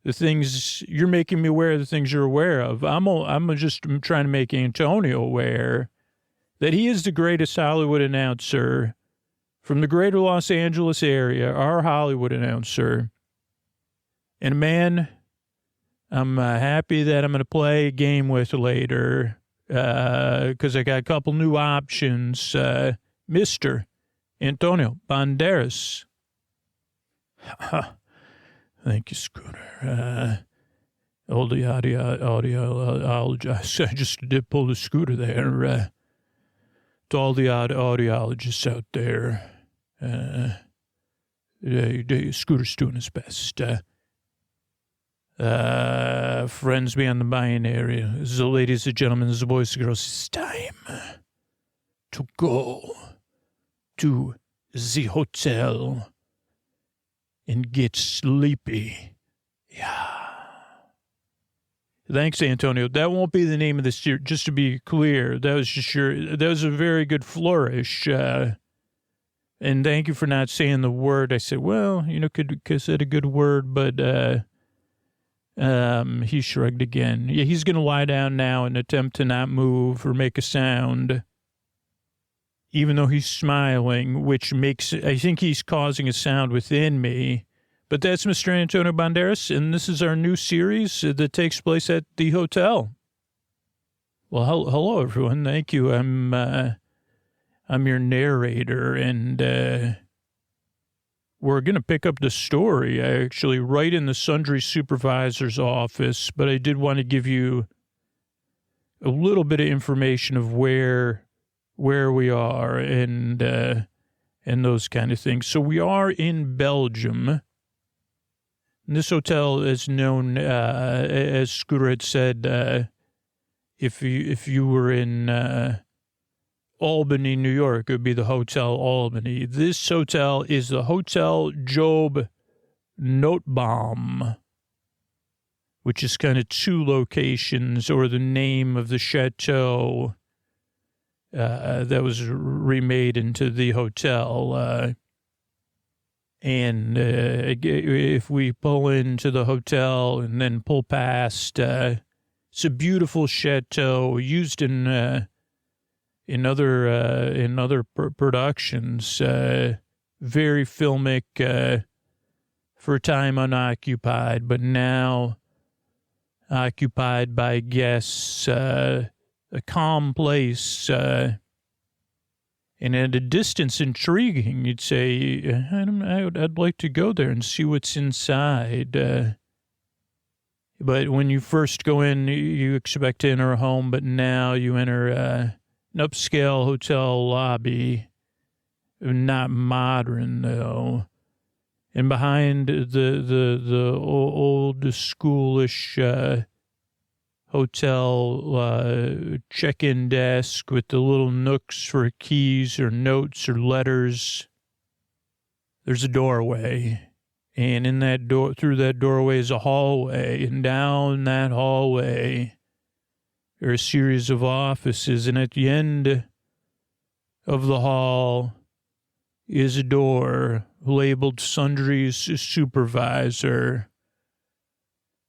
S2: the things you're making me aware of, the things you're aware of. I'm just trying to make Antonio aware that he is the greatest Hollywood announcer from the greater Los Angeles area, our Hollywood announcer. And man, I'm happy that I'm going to play a game with later because I got a couple new options. Mr. Antonio Banderas. Thank you, Scooter. All the audiologists. I just did pull the Scooter there. To all the audiologists out there, Scooter's doing his best. Friends beyond the binary. So, ladies and gentlemen, the boys and girls, it's time to go to the hotel and get sleepy. Yeah. Thanks, Antonio. That won't be the name of this year. Just to be clear, that was a very good flourish. And thank you for not saying the word. I said, well, could said a good word, but he shrugged again. Yeah, he's going to lie down now and attempt to not move or make a sound, even though he's smiling, which I think he's causing a sound within me. But that's Mr. Antonio Banderas, and this is our new series that takes place at the hotel. Well, hello, everyone. Thank you. I'm your narrator, and we're going to pick up the story, actually, right in the Sundries Supervisor's office, but I did want to give you a little bit of information of where we are and those kind of things. So we are in Belgium. This hotel is known, as Scooter had said, if you were in Albany, New York, it would be the Hotel Albany. This hotel is the Hotel Job Notebaum, which is kind of two locations, or the name of the chateau that was remade into the hotel. And if we pull into the hotel and then pull past, it's a beautiful chateau used in other productions. Very filmic, for a time unoccupied, but now occupied by guests. A calm place. And at a distance, intriguing, you'd say, I'd like to go there and see what's inside. But when you first go in, you expect to enter a home, but now you enter an upscale hotel lobby. Not modern, though. And behind the old schoolish hotel check-in desk with the little nooks for keys or notes or letters, there's a doorway. And in that door, through that doorway is a hallway. And down that hallway there are a series of offices. And at the end of the hall is a door labeled Sundries Supervisor,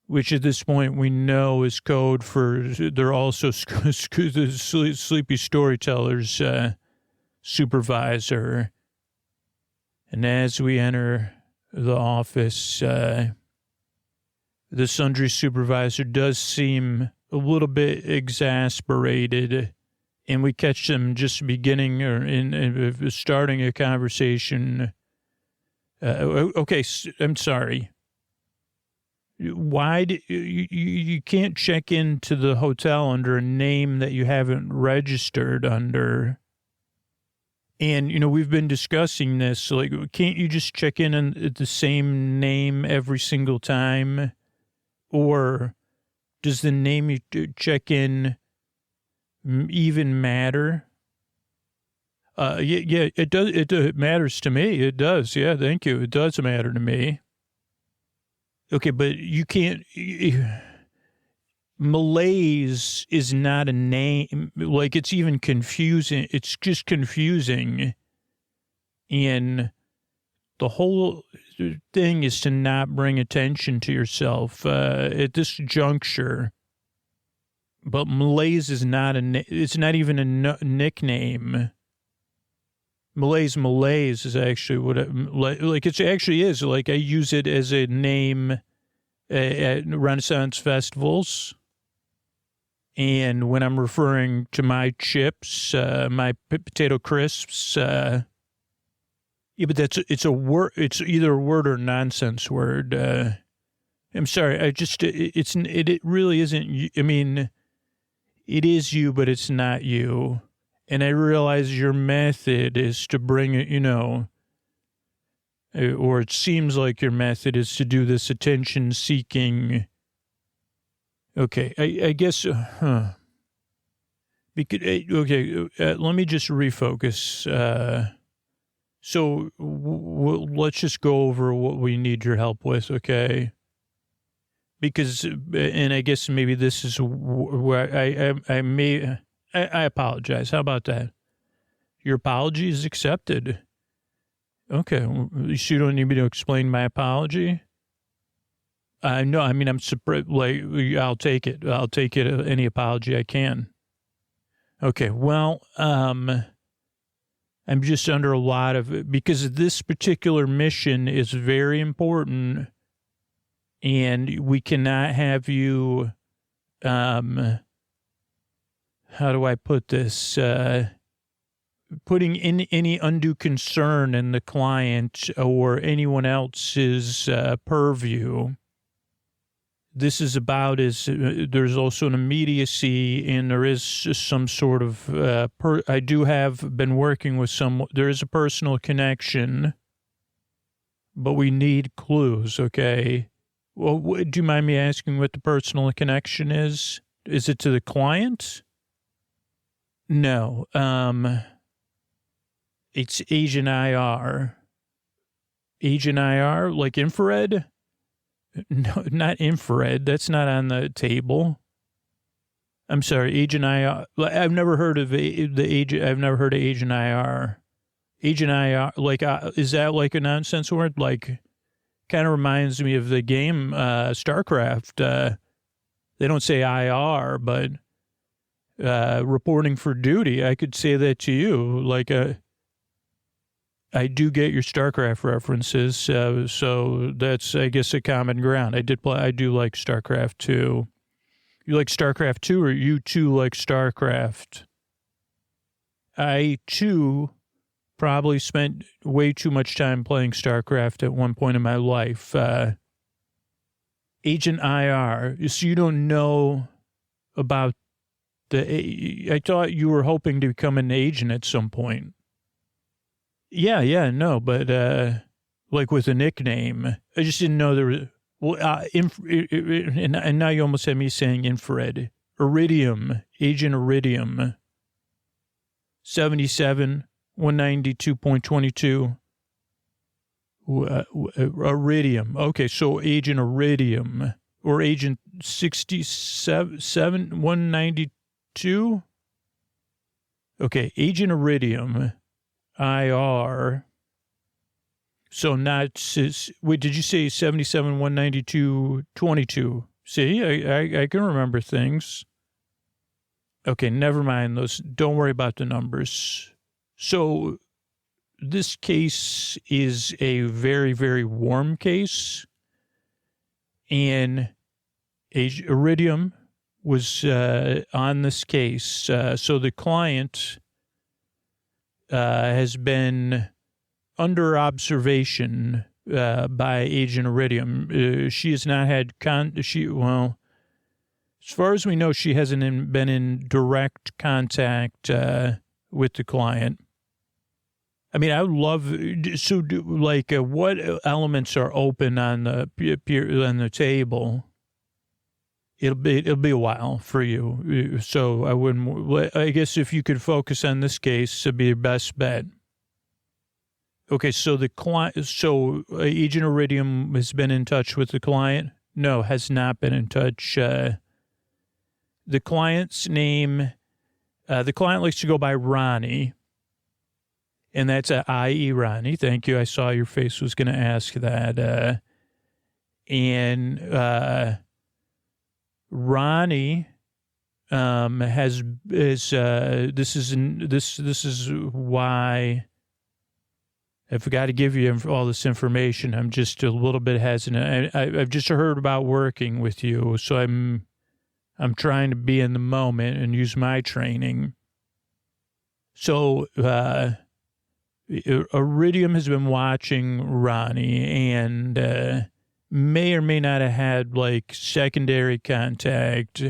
S2: which at this point we know is code for, they're also the Sleepy Storytellers supervisor. And as we enter the office, the Sundries Supervisor does seem a little bit exasperated, and we catch them just beginning or in starting a conversation. Okay, I'm sorry. Why do you can't check into the hotel under a name that you haven't registered under? And, we've been discussing this. Like, can't you just check in at the same name every single time? Or does the name you check in even matter? Yeah, it does. It matters to me. It does. Yeah, thank you. It does matter to me. Okay, but you can't. Malaise is not a name. Like, it's even confusing. It's just confusing. And the whole thing is to not bring attention to yourself at this juncture. But malaise is not it's not even a nickname. Malaise is actually what it actually is. Like, I use it as a name at Renaissance festivals. And when I'm referring to my chips, my potato crisps, yeah, but it's a word. It's either a word or a nonsense word. I'm sorry. It really isn't. I mean, it is you, but it's not you. And I realize your method is to bring it, or it seems like your method is to do this attention-seeking Okay, I guess, Because, let me just refocus. So let's just go over what we need your help with, okay? Because, and I guess maybe this is where I apologize. How about that? Your apology is accepted. Okay, so you don't need me to explain my apology? No, I mean, I'm surprised. Like, I'll take it. I'll take it. Any apology I can. Okay. Well, I'm just under a lot of, because this particular mission is very important, and we cannot have you. How do I put this? Putting in any undue concern in the client or anyone else's purview. This is about there's also an immediacy, and there is some sort of, I do have been working with there is a personal connection, but we need clues, okay? Well, do you mind me asking what the personal connection is? Is it to the client? No, it's Agent IR. Agent IR, like infrared? No, not infrared. That's not on the table. I'm sorry, Agent IR. I've never heard of the agent. I've never heard of Agent IR. Agent IR, like, is that like a nonsense word? Like, kind of reminds me of the game StarCraft. They don't say IR, but reporting for duty. I could say that to you. Like, I do get your StarCraft references, so that's, I guess, a common ground. I do like StarCraft 2. You like StarCraft 2, or you too like StarCraft? I, too, probably spent way too much time playing StarCraft at one point in my life. Agent IR, so you don't know about I thought you were hoping to become an agent at some point. Yeah, no, but, like with a nickname, I just didn't know there was, well, and now you almost had me saying infrared. Iridium, Agent Iridium, 77, 192.22. Iridium. Okay, so Agent Iridium, or Agent 67, 192. Okay, Agent Iridium. IR. So not, wait, did you say 77, 192, 22? See, I can remember things. Okay, never mind those. Don't worry about the numbers. So this case is a very, very warm case. And Iridium was on this case. So the client has been under observation by Agent Iridium. She has not had well, as far as we know, she hasn't been in direct contact with the client. I mean, I would love, what elements are open on the table? It'll be a while for you. So I guess if you could focus on this case, it'd be your best bet. Okay. So Agent Iridium has been in touch with the client? No, has not been in touch. The client's name, the client likes to go by Ronnie, and that's I.E. Ronnie. Thank you. I saw your face was going to ask that. Ronnie this is why I've got to give you all this information. I'm just a little bit hesitant. I've just heard about working with you, so I'm trying to be in the moment and use my training. So Iridium has been watching Ronnie and may or may not have had like secondary contact.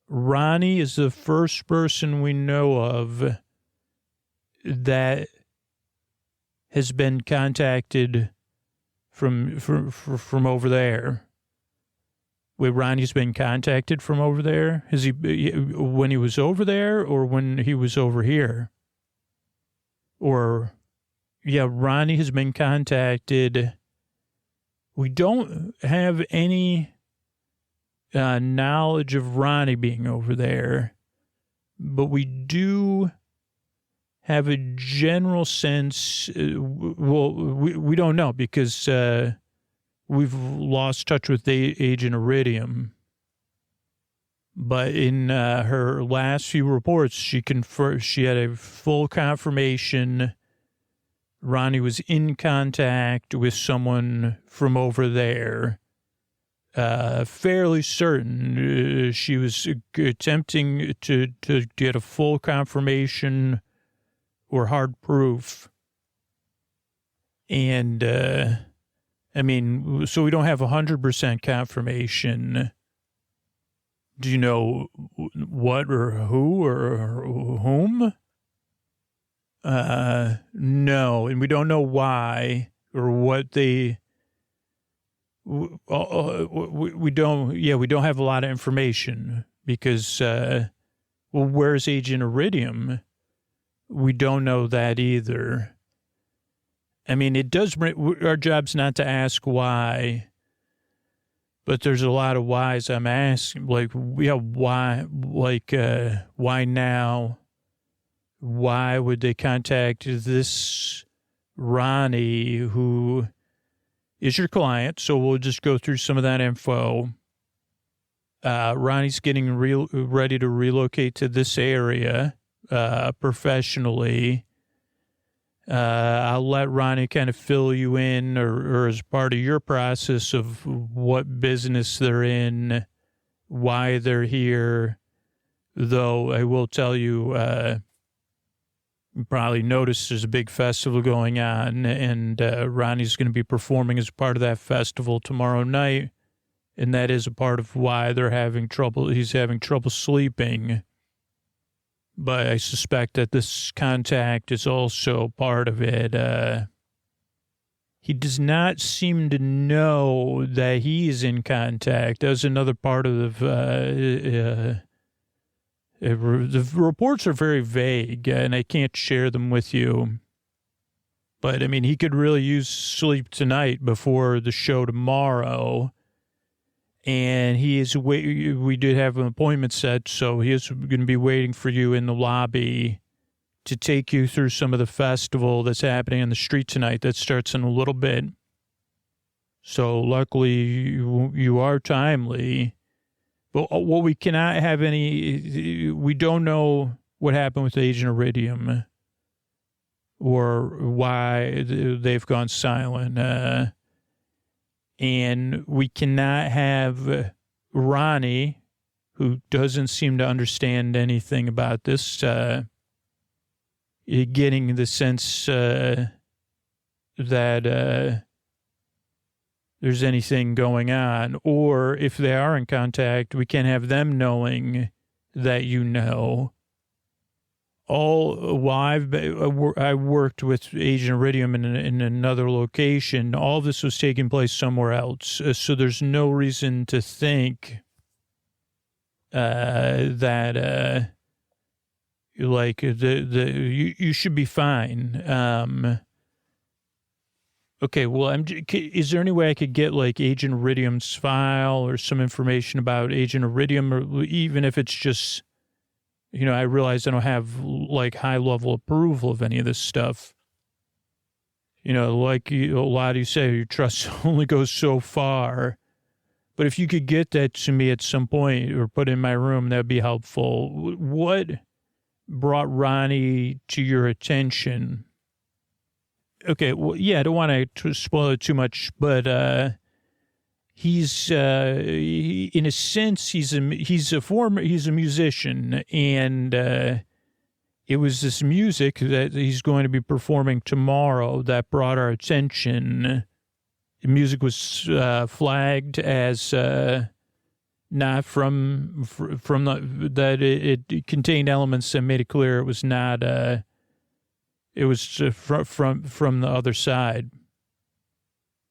S2: Ronnie is the first person we know of that has been contacted from over there. Wait, Ronnie's been contacted from over there? Has he, when he was over there or when he was over here? Or, yeah, Ronnie has been contacted. We don't have any knowledge of Ronnie being over there, but we do have a general sense. We don't know because we've lost touch with Agent Iridium. But in her last few reports, she confirmed she had a full confirmation Ronnie was in contact with someone from over there. Fairly certain she was attempting to get a full confirmation or hard proof. And, I mean, so we don't have 100% confirmation. Do you know what or who or whom? No, and we don't know why or what they. We don't. Yeah, we don't have a lot of information because. Well, where's Agent Iridium? We don't know that either. I mean, it does. Our job's not to ask why. But there's a lot of whys I'm asking, like, yeah, why, like, why now? Why would they contact this Ronnie, who is your client? So we'll just go through some of that info. Ronnie's getting ready to relocate to this area professionally. I'll let Ronnie kind of fill you in or as part of your process of what business they're in, why they're here. Though I will tell you, you probably noticed there's a big festival going on, and Ronnie's going to be performing as part of that festival tomorrow night. And that is a part of why they're having trouble. He's having trouble sleeping. But I suspect that this contact is also part of it. He does not seem to know that he is in contact. That's another part of the reports are very vague, and I can't share them with you. But, I mean, he could really use sleep tonight before the show tomorrow. And we did have an appointment set, so he is going to be waiting for you in the lobby to take you through some of the festival that's happening on the street tonight that starts in a little bit. So luckily you are timely. But what we cannot have we don't know what happened with Agent Iridium or why they've gone silent. And we cannot have Ronnie, who doesn't seem to understand anything about this, getting the sense that there's anything going on. Or if they are in contact, we can't have them knowing that you know. I worked with Agent Iridium in another location. All this was taking place somewhere else. So there's no reason to think that you should be fine. Okay, well, is there any way I could get like Agent Iridium's file or some information about Agent Iridium, or even if it's just, I realize I don't have like high level approval of any of this stuff. Like a lot of you say, your trust only goes so far. But if you could get that to me at some point or put in my room, that'd be helpful. What brought Ronnie to your attention? Okay, well, yeah, I don't want to spoil it too much, but he's in a sense he's a musician, and it was this music that he's going to be performing tomorrow that brought our attention. The music was flagged as not from that it contained elements that made it clear it was not. It was from the other side.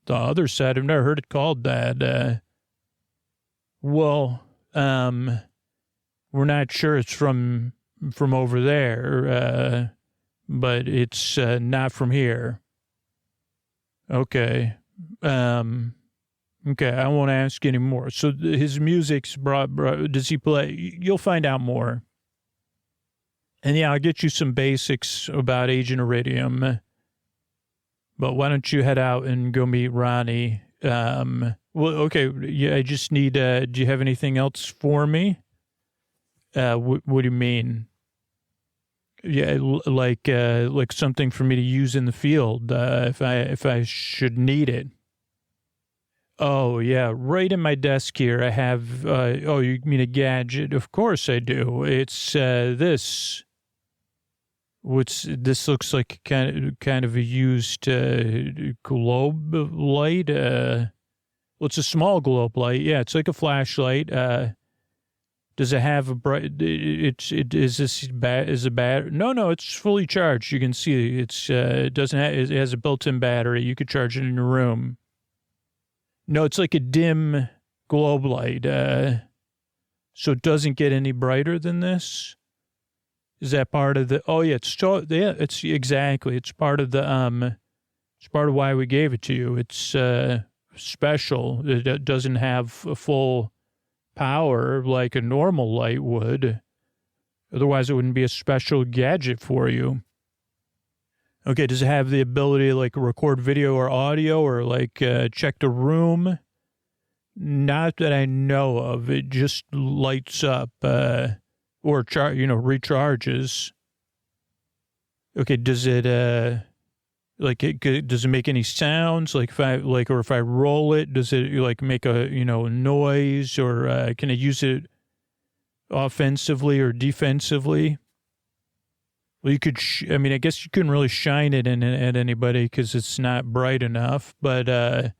S2: The other side, I've never heard it called that. Well, we're not sure it's from over there, but it's not from here. Okay. Okay, I won't ask anymore. So his music's brought, does he play? You'll find out more. And yeah, I'll get you some basics about Agent Iridium. But why don't you head out and go meet Ronnie? Well, okay, yeah, I just need, do you have anything else for me? What do you mean? Yeah, like something for me to use in the field, if I should need it. Oh, yeah, right in my desk here, I have, oh, you mean a gadget? Of course I do. It's, this. This looks like kind of a used, globe light, well, it's a small globe light. Yeah, it's like a flashlight. Does it have a bright, is this is a battery? No, it's fully charged. You can see it doesn't have, it has a built-in battery. You could charge it in your room. No, it's like a dim globe light. So it doesn't get any brighter than this. Is that part of the, oh yeah, it's exactly. It's part of the, it's part of why we gave it to you. It's, special. It doesn't have a full power like a normal light would. Otherwise, it wouldn't be a special gadget for you. Okay, does it have the ability to like record video or audio or like check the room? Not that I know of. It just lights up or recharges. Okay, does it does it make any sounds? Like if I roll it, does it like make a noise, or can I use it offensively or defensively? Well, you could. I guess you couldn't really shine it at anybody because it's not bright enough. But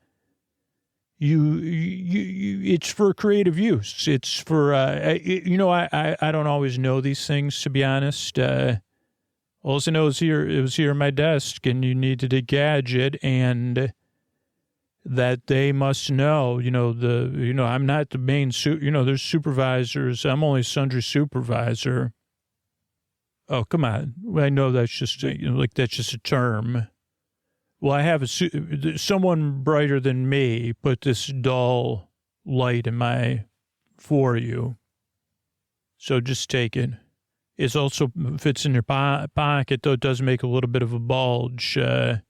S2: it's for creative use. It's for I don't always know these things, to be honest. All I know is it was here on my desk, and you needed a gadget, and that they must know, I'm not the main there's supervisors. I'm only Sundries Supervisor. Oh, come on. I know that's just that's just a term. Well, I have someone brighter than me put this dull light for you. So just take it. It also fits in your pocket, though it does make a little bit of a bulge. Yeah,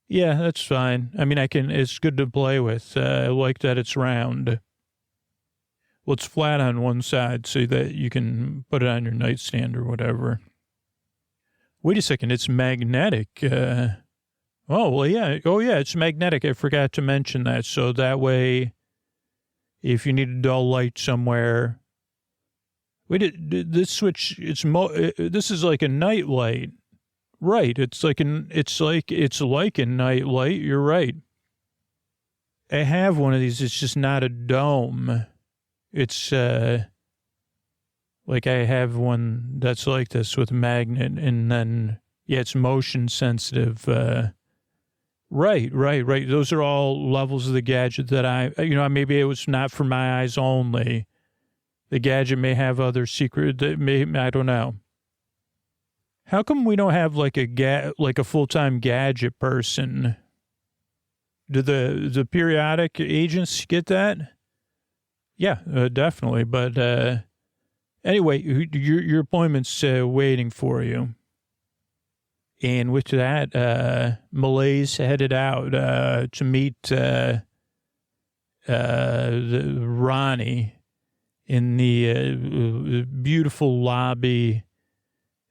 S2: that's fine. It's good to play with. I like that it's round. Well, it's flat on one side so that you can put it on your nightstand or whatever. Wait a second, it's magnetic. Oh, well, yeah. Oh, yeah, it's magnetic. I forgot to mention that. So that way, if you need a dull light somewhere... Wait, this switch, this is like a night light. Right, it's like a night light. You're right. I have one of these. It's just not a dome. It's like I have one that's like this with a magnet, and then, yeah, it's motion sensitive. Right. Those are all levels of the gadget that maybe it was not for my eyes only. The gadget may have other secret I don't know. How come we don't have like a full-time gadget person? Do the periodic agents get that? Yeah, definitely. But anyway, your appointment's waiting for you. And with that, Malaise headed out to meet Ronnie in the beautiful lobby,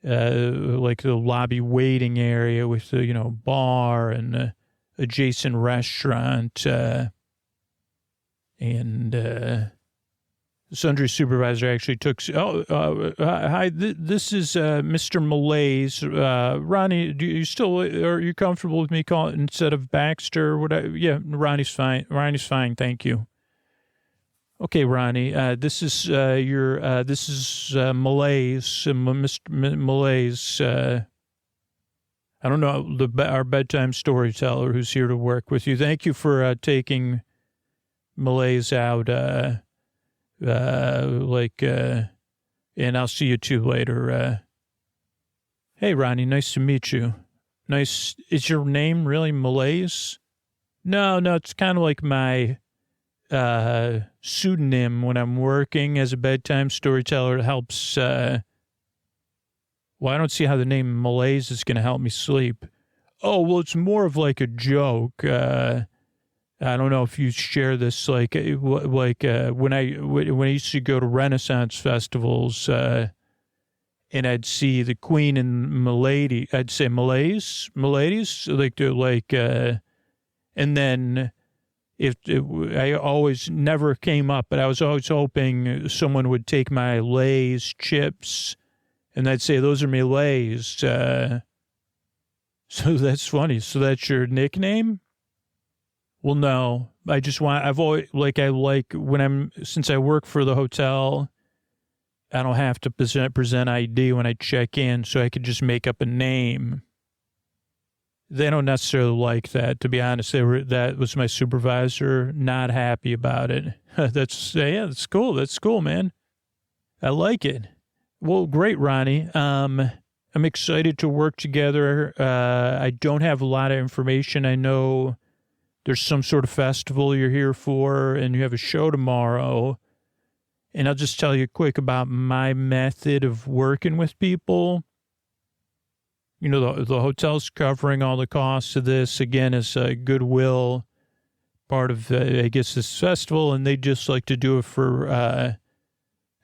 S2: like the lobby waiting area with the, bar and adjacent restaurant. And Sundries Supervisor actually took, hi, this is Mr. Malaise. Ronnie, are you comfortable with me calling instead of Baxter or whatever? Yeah, Ronnie's fine. Thank you. Okay, Ronnie, this is Malaise, Mr. Malaise. I don't know, our bedtime storyteller who's here to work with you. Thank you for taking malaise out, and I'll see you two later. Hey, Ronnie, nice to meet you. Nice. Is your name really Malaise? No, it's kind of like my pseudonym when I'm working as a bedtime storyteller. It helps. Well, I don't see how the name Malaise is going to help me sleep. Oh, well, it's more of like a joke. I don't know if you share this, when I used to go to Renaissance festivals, and I'd see the Queen and Milady, I'd say Miladies, and then I always never came up, but I was always hoping someone would take my Lay's chips, and I'd say, those are my Lay's. So that's funny. So that's your nickname? Well, no, since I work for the hotel, I don't have to present ID when I check in, so I could just make up a name. They don't necessarily like that, to be honest. That was my supervisor, not happy about it. That's cool. That's cool, man. I like it. Well, great, Ronnie. I'm excited to work together. I don't have a lot of information. I know there's some sort of festival you're here for, and you have a show tomorrow. And I'll just tell you quick about my method of working with people. You know, the hotel's covering all the costs of this. Again, it's a goodwill part of, I guess, this festival. And they just like to do it for, I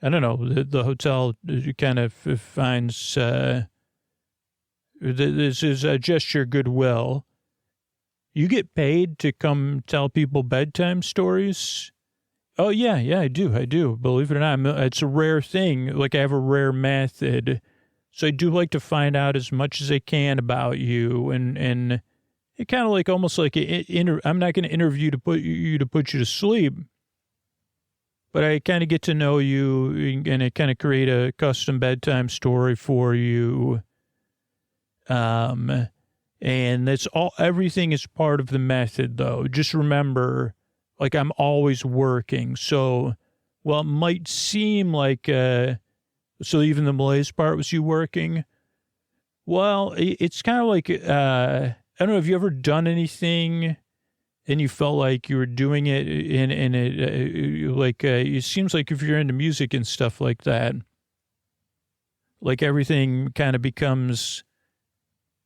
S2: don't know, the hotel kind of finds, this is a gesture of goodwill. You get paid to come tell people bedtime stories? Oh, yeah, I do. Believe it or not, it's a rare thing. Like, I have a rare method. So I do like to find out as much as I can about you. And it kind of like, almost like, I'm not going to interview to put you to sleep. But I kind of get to know you, and I kind of create a custom bedtime story for you. And everything is part of the method, though. Just remember, like, I'm always working. So, well, it might seem like, so even the Malaise part was you working? Well, it's kind of like, I don't know, have you ever done anything and you felt like you were doing it it seems like if you're into music and stuff like that, like everything kind of becomes,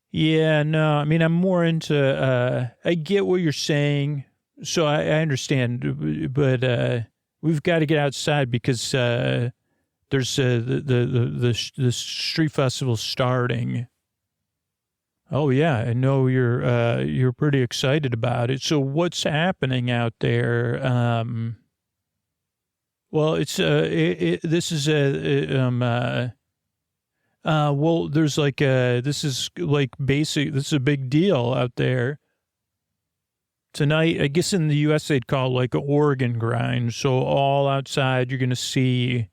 S2: yeah, no, I mean, I'm more into, I get what you're saying. So I understand, but we've got to get outside because there's the street festival starting. Oh yeah, I know you're pretty excited about it. So what's happening out there? Well, it's this is well, there's like this is like basic. This is a big deal out there. Tonight, I guess in the U.S. they'd call it like an organ grind. So all outside you're going to see,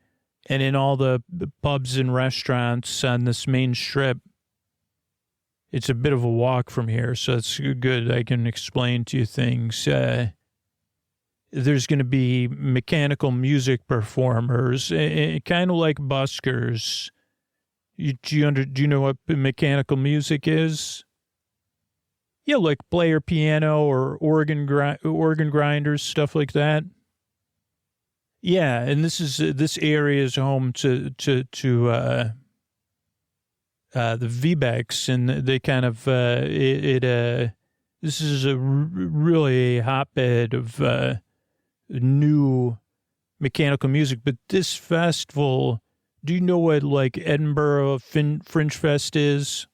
S2: and in all the pubs and restaurants on this main strip, it's a bit of a walk from here. So it's good. I can explain to you things. There's going to be mechanical music performers, kind of like buskers. Do you know what mechanical music is? Yeah, like player piano or organ grinders, stuff like that. Yeah, and this area is home to the VBEX, and they kind of this is really a hotbed of new mechanical music. But this festival, do you know what like Edinburgh Fringe Fest is?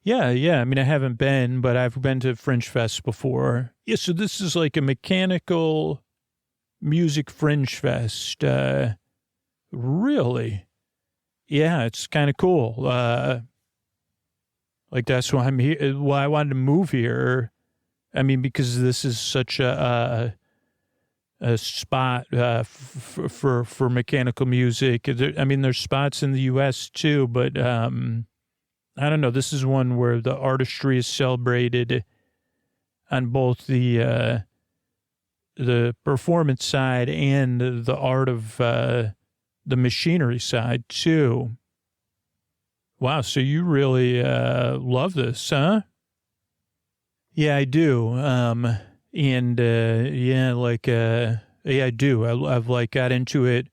S2: Yeah. I mean, I haven't been, but I've been to Fringe Fest before. Yeah, so this is like a mechanical music Fringe Fest. Really? Yeah, it's kind of cool. Like, that's why I'm here. Well, I wanted to move here. I mean, because this is such a spot for mechanical music. There's spots in the U.S. too, but I don't know. This is one where the artistry is celebrated on both the the performance side and the art of the machinery side too. Wow, so you really love this, huh? Yeah, I do. Yeah, I do. I've like got into it.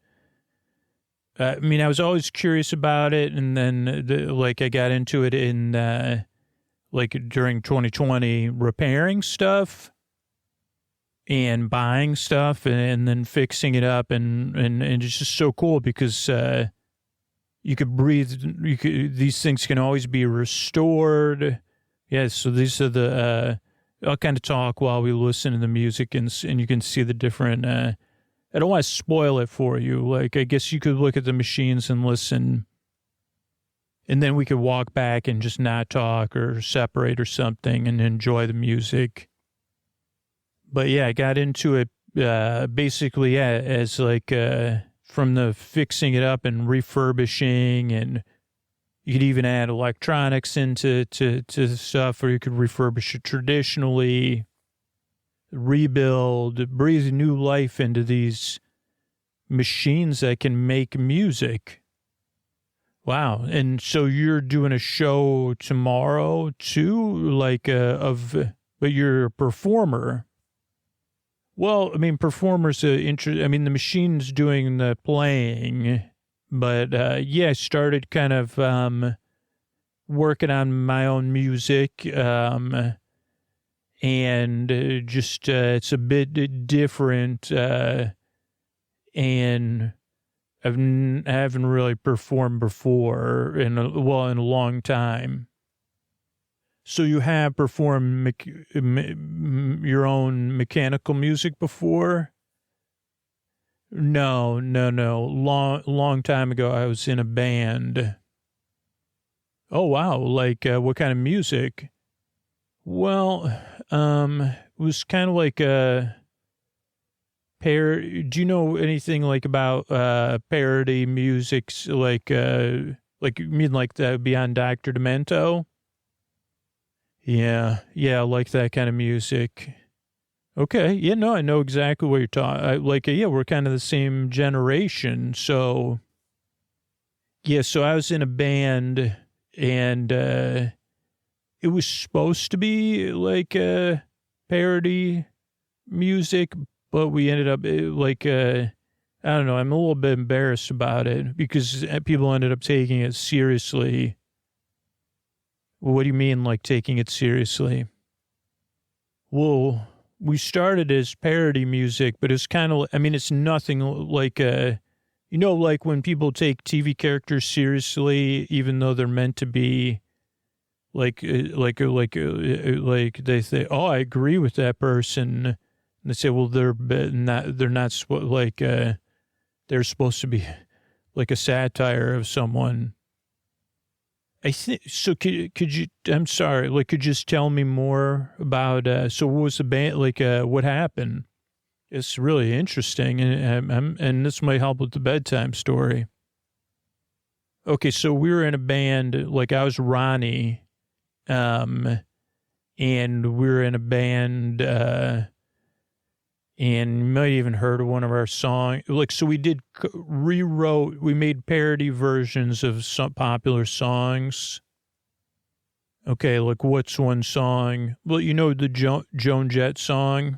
S2: I mean, I was always curious about it, and then I got into it in during 2020, repairing stuff and buying stuff, and then fixing it up, and it's just so cool because you could breathe. These things can always be restored. Yeah, so these are the. I'll kind of talk while we listen to the music, and you can see the different. I don't want to spoil it for you. Like, I guess you could look at the machines and listen, and then we could walk back and just not talk or separate or something and enjoy the music. But yeah, I got into it basically as from the fixing it up and refurbishing, and you could even add electronics into to stuff, or you could refurbish it traditionally, rebuild, breathe new life into these machines that can make music. Wow. And so you're doing a show tomorrow too, but you're a performer. Well, I mean, performers, the machine's doing the playing, but I started kind of working on my own music, and it's a bit different, and I haven't really performed before in a long time. So you have performed your own mechanical music before? No. Long time ago, I was in a band. Oh, wow. What kind of music? Well, it was kind of like a do you know anything about parody music? You mean like that would be on Dr. Demento? Yeah, like that kind of music. Okay, yeah, no, I know exactly what you're talking. We're kind of the same generation, so yeah. So I was in a band, and it was supposed to be like parody music, but we ended up I don't know. I'm a little bit embarrassed about it because people ended up taking it seriously. What do you mean, taking it seriously? Well, we started as parody music, but it's kind of, it's nothing like, when people take TV characters seriously, even though they're meant to be they say, oh, I agree with that person. And they say, well, they're supposed to be like a satire of someone. I think so. Could you? I'm sorry. Could you just tell me more about? So, what was the band? What happened? It's really interesting, and this might help with the bedtime story. Okay, so we were in a band. I was Ronnie, and we were in a band. And you might even heard of one of our songs. So we we made parody versions of some popular songs. Okay, what's one song? Well, you know the Joan Jett song?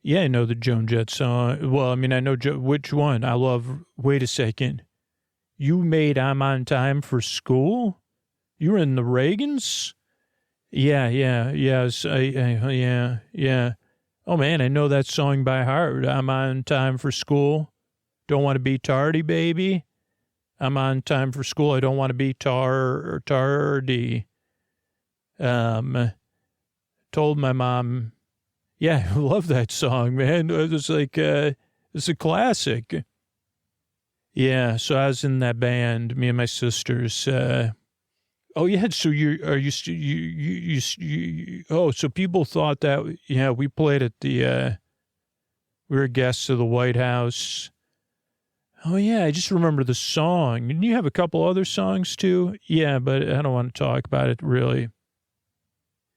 S2: Yeah, I know the Joan Jett song. Well, I know which one? Wait a second. You made I'm on Time for School? You were in the Reagans? Yeah. Oh, man, I know that song by heart. I'm on time for school. Don't want to be tardy, baby. I'm on time for school. I don't want to be tardy. Told my mom, yeah, I love that song, man. It was it's a classic. Yeah, so I was in that band, me and my sisters. Oh yeah, so so people thought that, we played at we were guests of the White House. Oh yeah, I just remember the song. Didn't you have a couple other songs too? Yeah, but I don't want to talk about it really.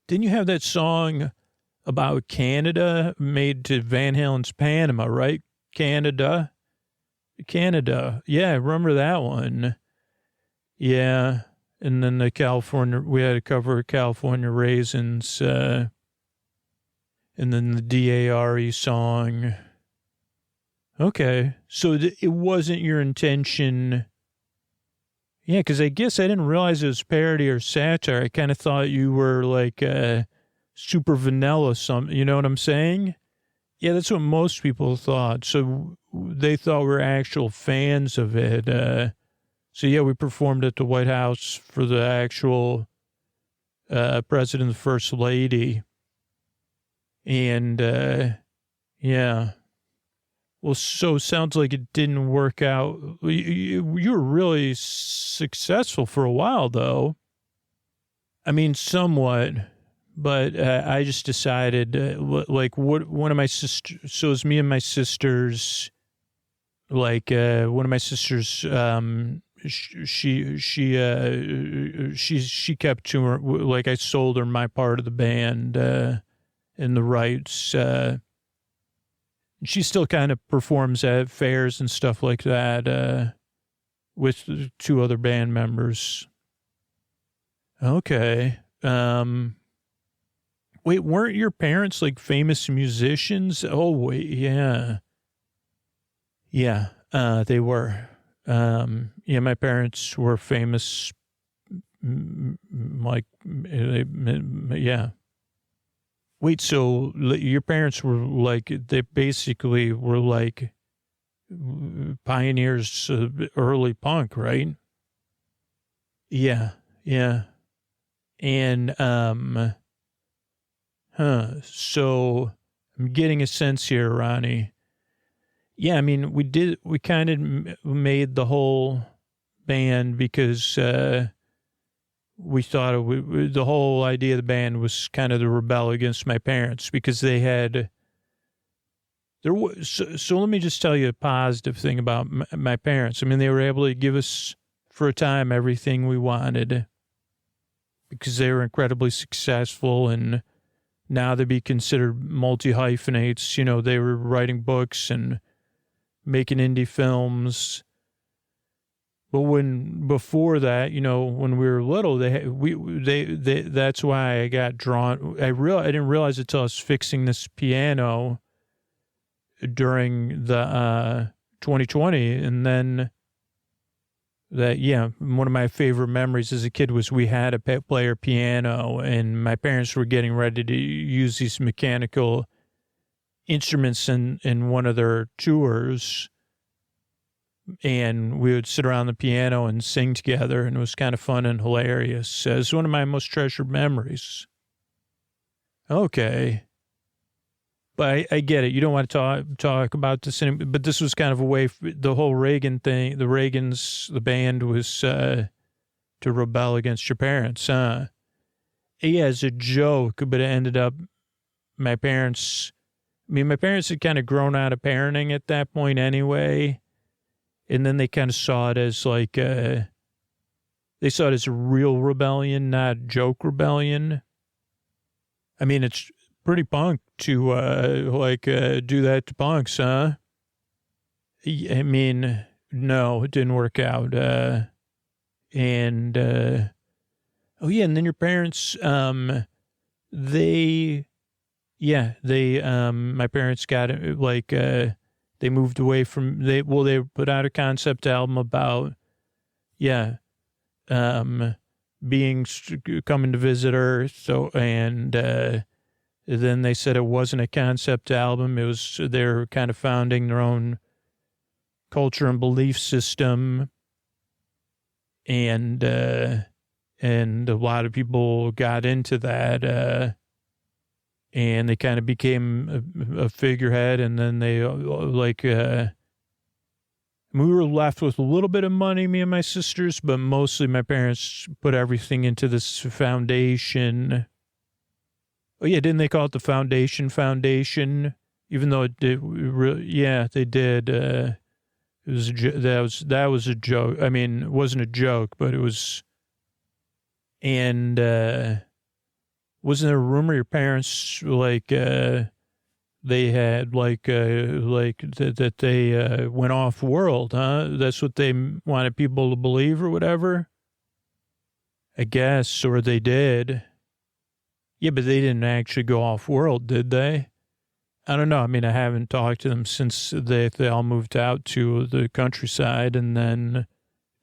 S2: Didn't you have that song, about Canada made to Van Halen's Panama, right? Canada. Yeah, I remember that one. Yeah. And then we had to cover California Raisins, and then the DARE song. Okay. So it wasn't your intention. Yeah, because I guess I didn't realize it was parody or satire. I kind of thought you were like super vanilla something. You know what I'm saying? Yeah, that's what most people thought. So they thought we were actual fans of it. So yeah, we performed at the White House for the actual president and first lady. And yeah. Well, so sounds like it didn't work out. You were really successful for a while, though. I mean, somewhat. But I just decided, one of my sisters, so it was me and my sisters, one of my sisters, she kept to her, like I sold her my part of the band and the rights. She still kind of performs at fairs and stuff like that with 2 other band members. Okay. Wait, weren't your parents like famous musicians? Oh, wait, yeah. Yeah, they were. Yeah, my parents were famous, yeah. Wait, so your parents were like, they basically were like pioneers of early punk, right? Yeah, yeah. And, so I'm getting a sense here, Ronnie. Yeah, I mean, we kind of made the whole band because we thought the whole idea of the band was kind of to rebel against my parents because they had, so let me just tell you a positive thing about my parents. I mean, they were able to give us for a time everything we wanted because they were incredibly successful and now they'd be considered multi-hyphenates. You know, they were writing books and making indie films. But before that, you know, when we were little, that's why I got drawn. I didn't realize it till I was fixing this piano during the 2020. And then one of my favorite memories as a kid was we had a player piano and my parents were getting ready to use these mechanical instruments in one of their tours. And we would sit around the piano and sing together, and it was kind of fun and hilarious. It's one of my most treasured memories. Okay. But I get it. You don't want to talk about this, but this was kind of a way, the whole Reagan thing, the Reagans, the band was to rebel against your parents, huh? Yeah, as a joke, but it ended up, my parents had kind of grown out of parenting at that point anyway. And then they kind of saw it as like, they saw it as a real rebellion, not a joke rebellion. I mean, it's pretty punk to, do that to punks, huh? I mean, no, it didn't work out. Oh yeah, and then your parents, my parents got they moved away from, they put out a concept album about, coming to visit Earth. So, and then they said it wasn't a concept album. It was, they're kind of founding their own culture and belief system. And a lot of people got into that, and they kind of became a figurehead. And then they we were left with a little bit of money, me and my sisters, but mostly my parents put everything into this foundation. Oh yeah, didn't they call it the Foundation? Even though it did, they did. It was that was a joke. I mean, it wasn't a joke, but it was. And wasn't there a rumor your parents, like, they had, that they went off world, huh? That's what they wanted people to believe or whatever? I guess, or they did. Yeah, but they didn't actually go off world, did they? I don't know. I mean, I haven't talked to them since they all moved out to the countryside, and then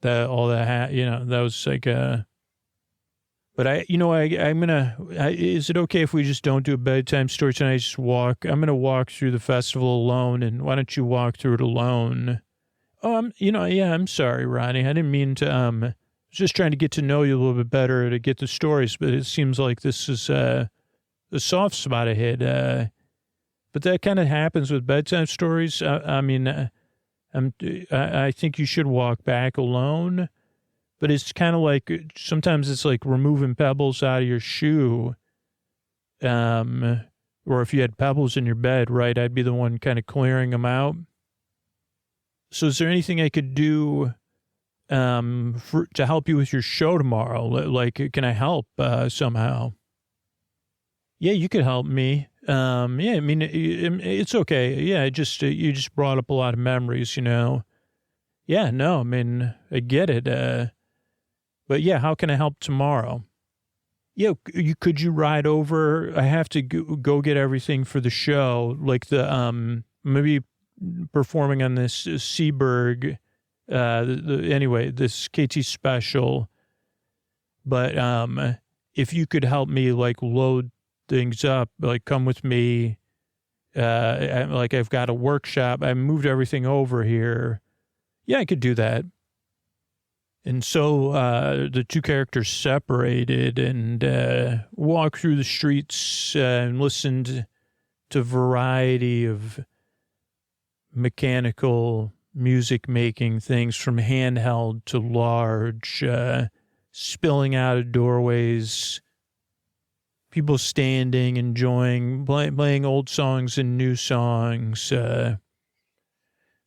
S2: that was like a. But is it okay if we just don't do a bedtime story tonight? I'm going to walk through the festival alone, and why don't you walk through it alone? Oh, I'm sorry, Ronnie. I didn't mean to, I was just trying to get to know you a little bit better to get the stories, but it seems like this is, the soft spot ahead. But that kind of happens with bedtime stories. I think you should walk back alone. But it's kind of like, sometimes it's like removing pebbles out of your shoe. Or if you had pebbles in your bed, right, I'd be the one kind of clearing them out. So is there anything I could do to help you with your show tomorrow? Like, can I help somehow? Yeah, you could help me. Yeah, I mean, it's okay. Yeah, you just brought up a lot of memories, Yeah, no, I mean, I get it. But yeah, how can I help tomorrow? Yeah, could you ride over? I have to go get everything for the show, like maybe performing on this Seberg, anyway, this KT special. But if you could help me, like, load things up, like, come with me. I've got a workshop. I moved everything over here. Yeah, I could do that. And so the two characters separated and walked through the streets and listened to a variety of mechanical music-making things, from handheld to large, spilling out of doorways, people standing, enjoying, playing old songs and new songs.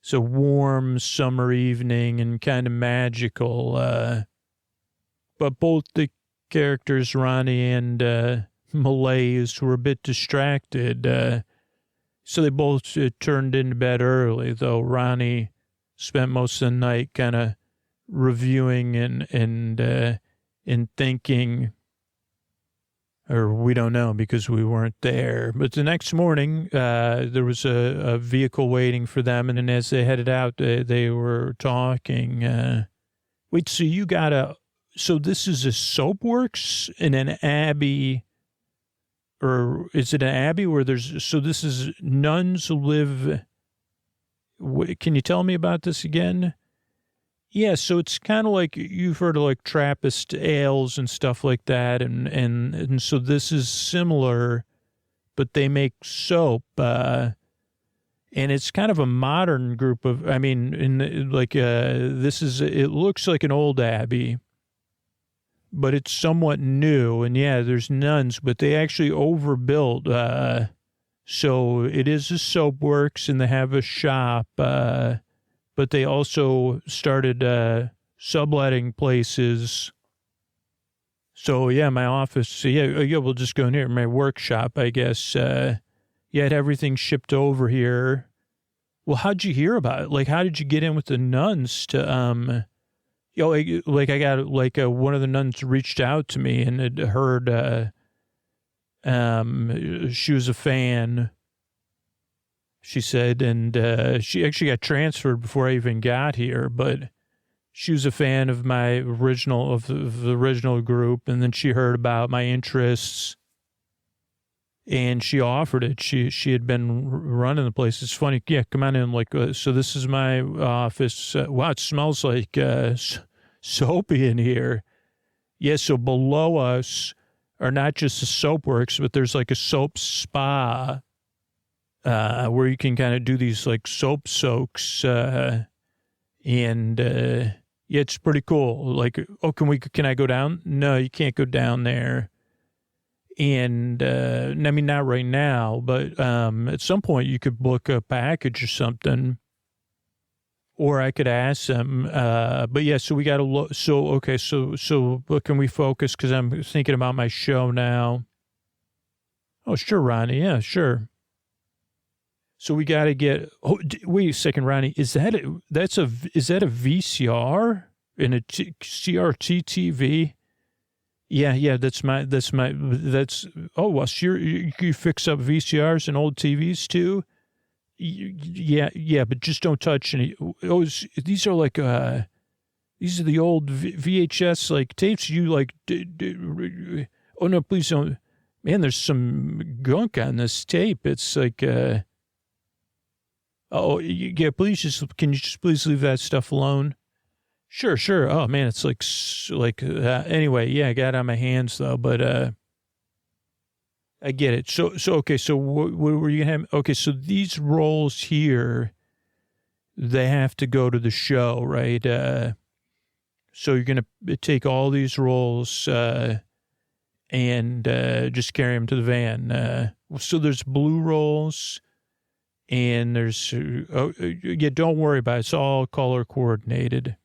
S2: It's a warm summer evening and kind of magical. But both the characters, Ronnie and Malaise, were a bit distracted. So they both turned into bed early, though Ronnie spent most of the night kind of reviewing and thinking. Or we don't know because we weren't there. But the next morning, there was a vehicle waiting for them. And then as they headed out, they were talking. Wait, so this is a soapworks in an abbey, or is it an abbey where so this is nuns live. Can you tell me about this again? Yeah, so it's kind of like, you've heard of like Trappist ales and stuff like that, and so this is similar, but they make soap, and it's kind of a modern group of, it looks like an old abbey, but it's somewhat new, and yeah, there's nuns, but they actually overbuilt, so it is a soapworks, and they have a shop, but they also started subletting places. So, yeah, my office, we'll just go near my workshop, I guess. I had everything shipped over here. Well, how'd you hear about it? Like, how did you get in with the nuns to, I got, one of the nuns reached out to me and had heard, she was a fan, she said, and she actually got transferred before I even got here, but she was a fan of the original group, and then she heard about my interests, and she offered it. She had been running the place. It's funny. Yeah, come on in. So this is my office. Wow, it smells like soapy in here. Yeah, so below us are not just the soapworks, but there's like a soap spa, where you can kind of do these like soap soaks, and yeah, it's pretty cool. Like, oh, can I go down? No, you can't go down there. And I mean, not right now, but at some point you could book a package or something, or I could ask them. But yeah, so we got to look. So okay, so but can we focus? Because I'm thinking about my show now. Oh, sure, Ronnie. Yeah, sure. So we got to get. Oh, wait a second, Ronnie. Is that a VCR in a CRT TV? Yeah. Oh, well, sure. You fix up VCRs and old TVs too. Yeah, but just don't touch any. Oh, these are like these are the old VHS like tapes. You like. Oh no, please don't. Man, there's some gunk on this tape. It's like. Oh, yeah, can you just please leave that stuff alone? Sure. Oh, man, it's anyway, yeah, I got it on my hands, though, but, I get it. So, okay, so what were you going to have? Okay, so these roles here, they have to go to the show, right? So you're going to take all these roles, and just carry them to the van. So there's blue rolls. And there's, don't worry about it. It's all color coordinated.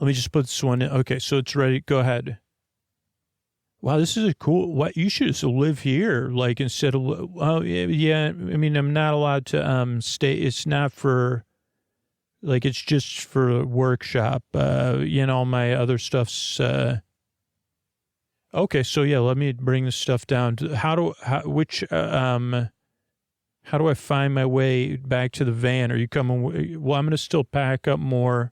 S2: Let me just put this one in. Okay, so it's ready. Go ahead. Wow, this is a cool, what, you should just live here, like, instead of, oh, yeah, I mean, I'm not allowed to, stay, it's not for, like, it's just for a workshop, my other stuff's, okay, so yeah, let me bring this stuff down. How do I find my way back to the van? Are you coming? Well, I'm going to still pack up more.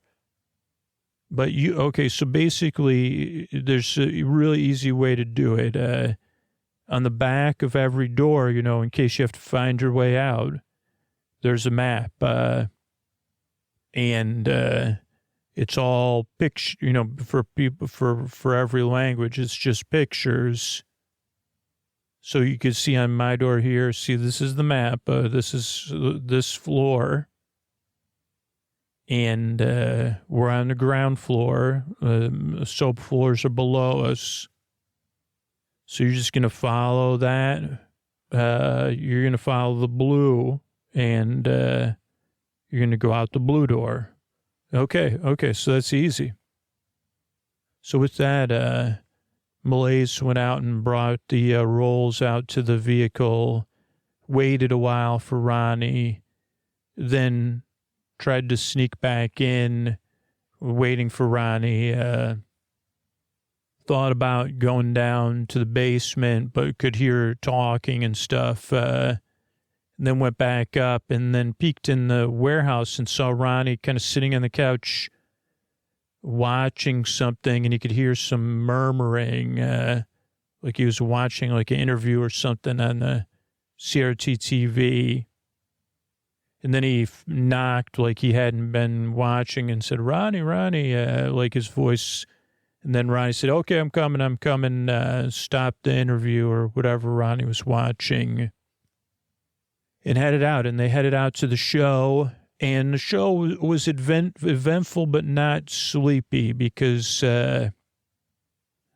S2: But okay, so basically there's a really easy way to do it. On the back of every door, in case you have to find your way out, there's a map. And it's all picture, for people, for every language, it's just pictures. So you can see on my door here, see, this is the map. This is this floor. And we're on the ground floor. Soap floors are below us. So you're just going to follow that. You're going to follow the blue. And you're going to go out the blue door. Okay, so that's easy. So with that, Malaise went out and brought the rolls out to the vehicle, waited a while for Ronnie, then tried to sneak back in, waiting for Ronnie, thought about going down to the basement, but could hear talking and stuff, then went back up and then peeked in the warehouse and saw Ronnie kind of sitting on the couch watching something, and he could hear some murmuring, like he was watching like an interview or something on the CRT TV. And then he knocked like he hadn't been watching and said, Ronnie, like his voice. And then Ronnie said, okay, I'm coming, stop the interview or whatever Ronnie was watching. And headed out, and they headed out to the show. And the show was eventful, but not sleepy, because there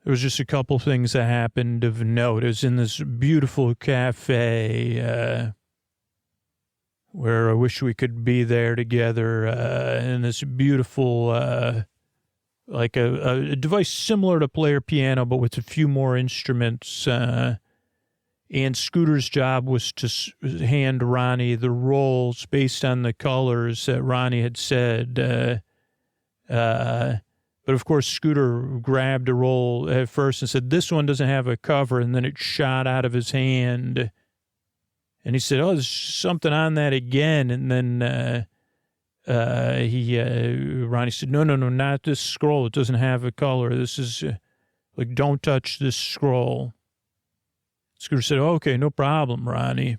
S2: was just a couple things that happened of note. It was in this beautiful cafe where I wish we could be there together, in this beautiful, like a device similar to player piano, but with a few more instruments. And Scooter's job was to hand Ronnie the rolls based on the colors that Ronnie had said. But of course, Scooter grabbed a roll at first and said, this one doesn't have a cover. And then it shot out of his hand. And he said, oh, there's something on that again. And then Ronnie said, no, not this scroll. It doesn't have a color. This is like, don't touch this scroll. Scooter said, oh, okay, no problem, Ronnie.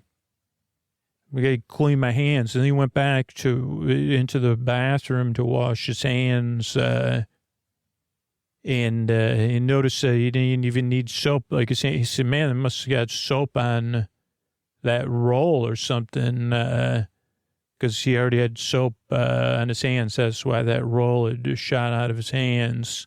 S2: We got to clean my hands. And then he went back into the bathroom to wash his hands. And he noticed that he didn't even need soap. Like he said, man, I must have got soap on that roll or something. Because he already had soap on his hands. That's why that roll had just shot out of his hands.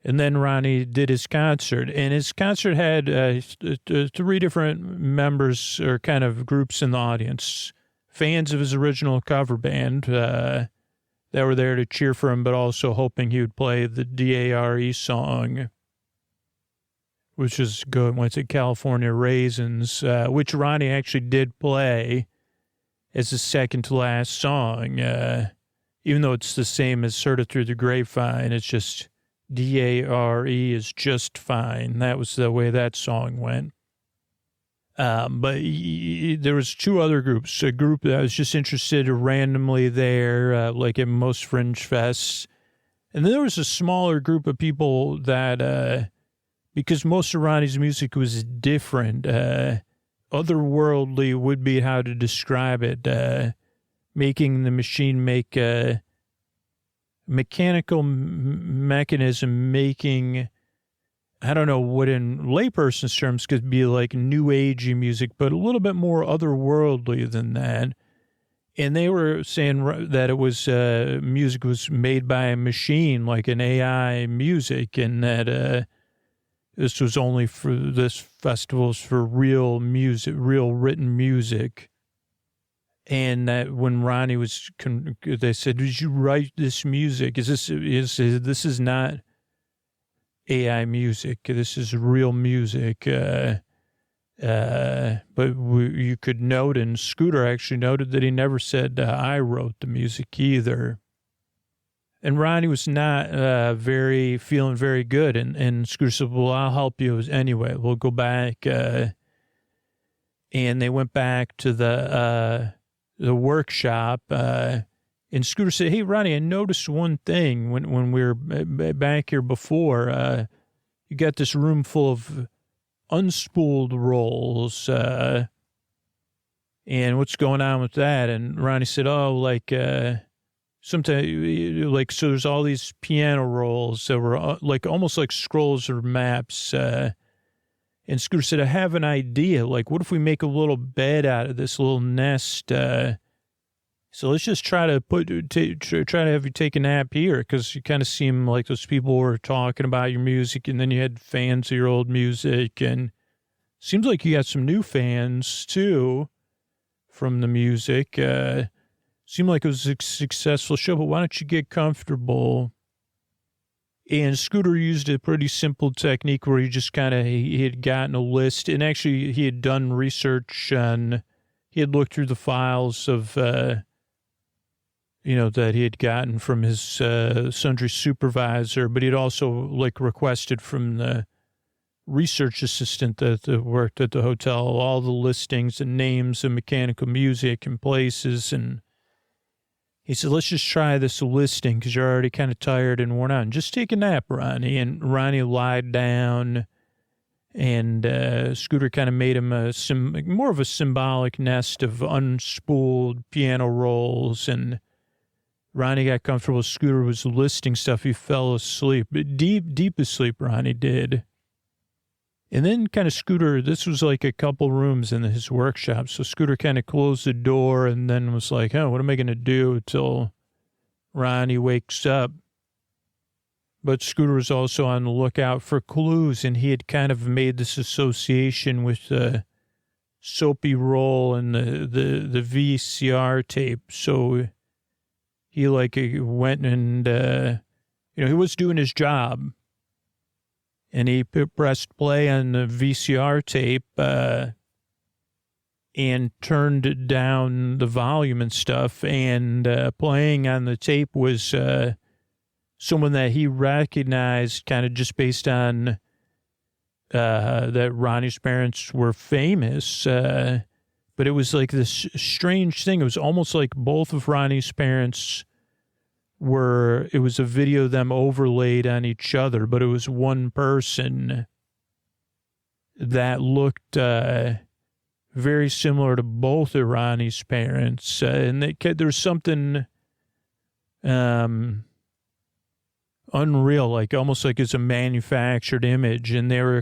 S2: And then Ronnie did his concert, and his concert had 3 different members or kind of groups in the audience, fans of his original cover band that were there to cheer for him, but also hoping he would play the DARE song. which is good. Went to California Raisins, which Ronnie actually did play as the second to last song. Even though it's the same as Heard It Through the Grapevine, it's just D-A-R-E is just fine. That was the way that song went. But there was two other groups. A group that I was just interested randomly there, like at most Fringe Fests. And then there was a smaller group of people that, because most of Ronnie's music was different, otherworldly would be how to describe it, making the machine make a mechanical mechanism, making, I don't know what in layperson's terms could be like new agey music, but a little bit more otherworldly than that. And they were saying that it was music was made by a machine, like an AI music, and that this was only for this festival's for real music, real written music. And that when Ronnie was, they said, "Did you write this music? This is not AI music. This is real music." But you could note, and Scooter actually noted that he never said I wrote the music either. And Ronnie was not feeling very good. And Scooter said, "Well, I'll help you anyway. We'll go back." And they went back to the workshop. And Scooter said, "Hey, Ronnie, I noticed one thing when we were back here before. You got this room full of unspooled rolls. And what's going on with that?" And Ronnie said, "Oh, like sometimes, like, so there's all these piano rolls that were like almost like scrolls or maps." And Scooter said, "I have an idea. Like, what if we make a little bed out of this little nest? So let's just try to try to have you take a nap here, because you kind of seem like those people were talking about your music, and then you had fans of your old music, and seems like you got some new fans too from the music. Seemed like it was a successful show, but why don't you get comfortable?" And Scooter used a pretty simple technique where he just he had gotten a list, and actually he had done research on, he had looked through the files of, that he had gotten from his Sundries Supervisor, but he'd also like requested from the research assistant that worked at the hotel all the listings and names of mechanical music and places. And he said, "Let's just try this listing because you're already kind of tired and worn out. And just take a nap, Ronnie." And Ronnie lied down, and Scooter kind of made him more of a symbolic nest of unspooled piano rolls. And Ronnie got comfortable. Scooter was listing stuff. He fell asleep, deep asleep, Ronnie did. And then kind of Scooter, this was like a couple rooms in his workshop. So Scooter kind of closed the door and then was like, "Oh, what am I going to do until Ronnie wakes up?" But Scooter was also on the lookout for clues, and he had kind of made this association with the soapy roll and the VCR tape. So he went and, he was doing his job. And he pressed play on the VCR tape and turned down the volume and stuff. And playing on the tape was someone that he recognized kind of just based on that Ronnie's parents were famous. But it was like this strange thing. It was almost like both of Ronnie's parents it was a video of them overlaid on each other, but it was one person that looked very similar to both of Ronnie's parents. And there's something unreal, like almost like it's a manufactured image. And they were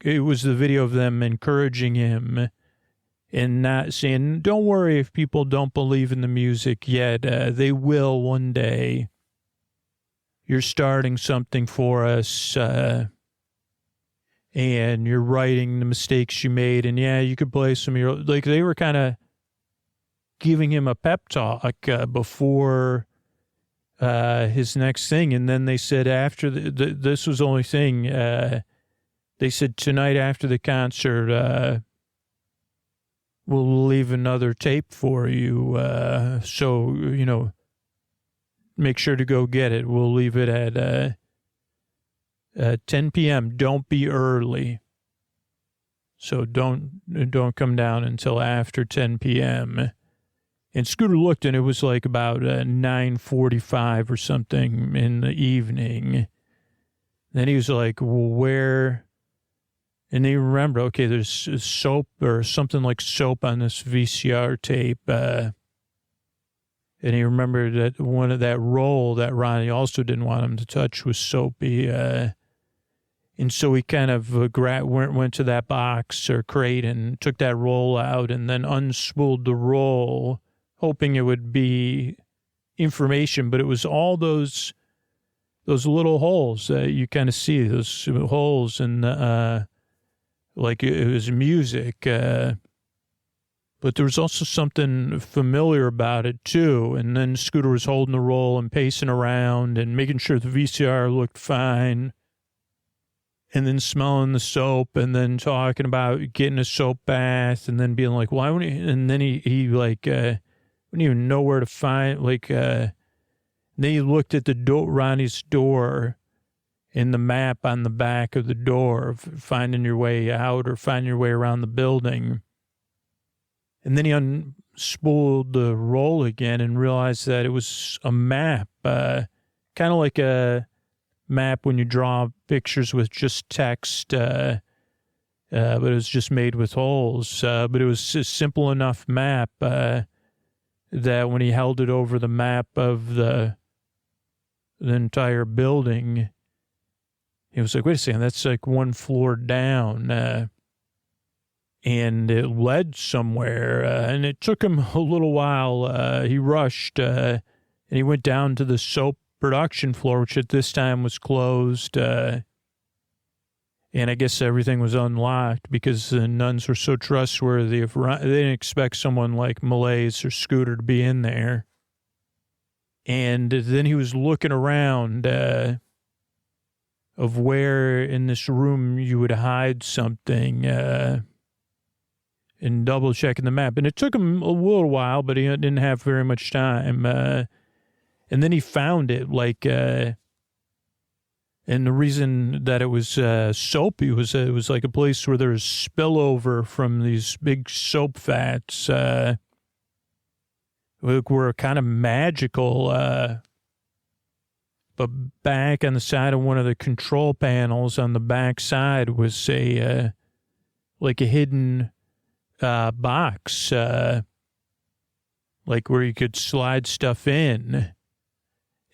S2: it was the video of them encouraging him and not saying, "Don't worry if people don't believe in the music yet. They will one day. You're starting something for us, and you're righting the mistakes you made. And yeah, you could play some of your..." Like they were kind of giving him a pep talk before his next thing. And then they said after this was the only thing, they said tonight after the concert, we'll leave another tape for you. So, make sure to go get it. We'll leave it at 10 p.m. Don't be early. So don't come down until after 10 p.m. And Scooter looked, and it was like about 9:45 or something in the evening. Then he was like, well, where? And he remembered, okay, there's soap or something like soap on this VCR tape. And he remembered that one of that roll that Ronnie also didn't want him to touch was soapy. And so he kind of went to that box or crate and took that roll out and then unspooled the roll, hoping it would be information. But it was all those little holes that you kind of see, those holes in the, like it was music. But there was also something familiar about it, too. And then Scooter was holding the roll and pacing around and making sure the VCR looked fine. And then smelling the soap and then talking about getting a soap bath and then being like, why wouldn't he? And then he like, wouldn't even know where to find, like, then he looked at the door, Ronnie's door, in the map on the back of the door, finding your way out or finding your way around the building. And then he unspooled the roll again and realized that it was a map, kind of like a map when you draw pictures with just text, but it was just made with holes. But it was a simple enough map that when he held it over the map of the entire building, he was like, wait a second, that's like one floor down. And it led somewhere. And it took him a little while. He rushed and he went down to the soap production floor, which at this time was closed. And I guess everything was unlocked because the nuns were so trustworthy. They didn't expect someone like Malaise or Scooter to be in there. And then he was looking around of where in this room you would hide something and double checking the map. And it took him a little while, but he didn't have very much time. And then he found it, like, and the reason that it was soapy was it was like a place where there's spillover from these big soap vats, were kind of magical. But back on the side of one of the control panels on the back side was like a hidden box, like where you could slide stuff in.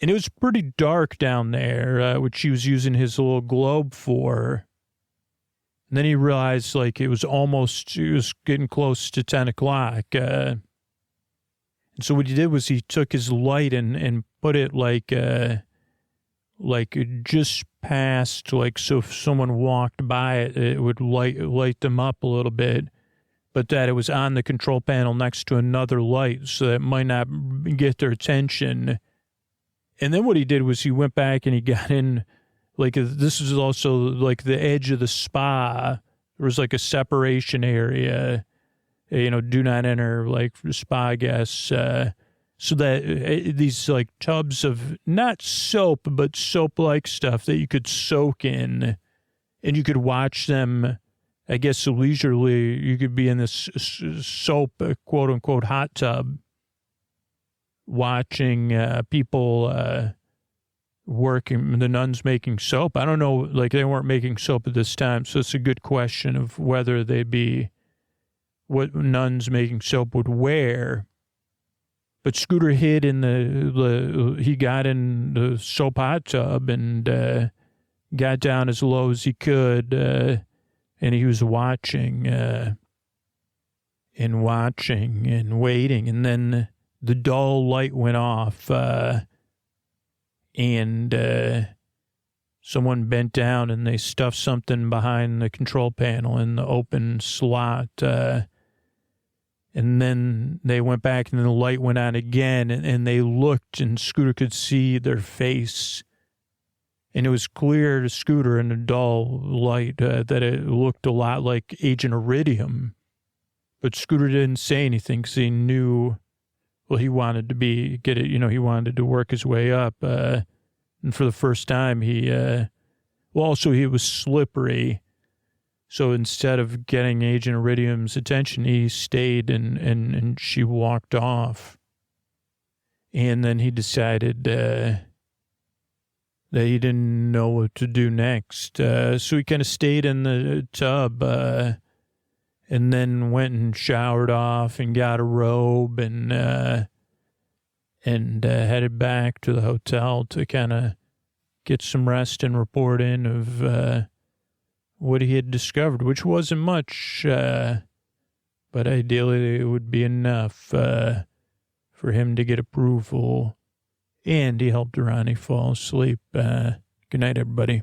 S2: And it was pretty dark down there, which he was using his little globe for. And then he realized, like, it was getting close to 10 o'clock. And so what he did was he took his light and put it, like just past, like, so if someone walked by it, it would light them up a little bit. But that it was on the control panel next to another light, so that it might not get their attention. And then what he did was he went back and he got in, like, this was also like the edge of the spa. There was like a separation area, do not enter, like, spa guests. So that these like tubs of not soap, but soap-like stuff that you could soak in and you could watch them, I guess, leisurely. You could be in this soap, quote unquote, hot tub, watching people working, the nuns making soap. I don't know, like they weren't making soap at this time, so it's a good question of whether they'd be what nuns making soap would wear. But Scooter hid in he got in the soap hot tub and got down as low as he could, and he was watching and waiting, and then the dull light went off, and someone bent down and they stuffed something behind the control panel in the open slot. And then they went back and then the light went on again, and they looked, and Scooter could see their face. And it was clear to Scooter in a dull light that it looked a lot like Agent Iridium. But Scooter didn't say anything because he knew, well, he wanted to he wanted to work his way up. And for the first time, he was slippery. So instead of getting Agent Iridium's attention, he stayed and she walked off. And then he decided that he didn't know what to do next. So he kind of stayed in the tub and then went and showered off and got a robe and headed back to the hotel to kind of get some rest and report in of what he had discovered, which wasn't much, but ideally it would be enough for him to get approval. And he helped Ronnie fall asleep. Good night, everybody.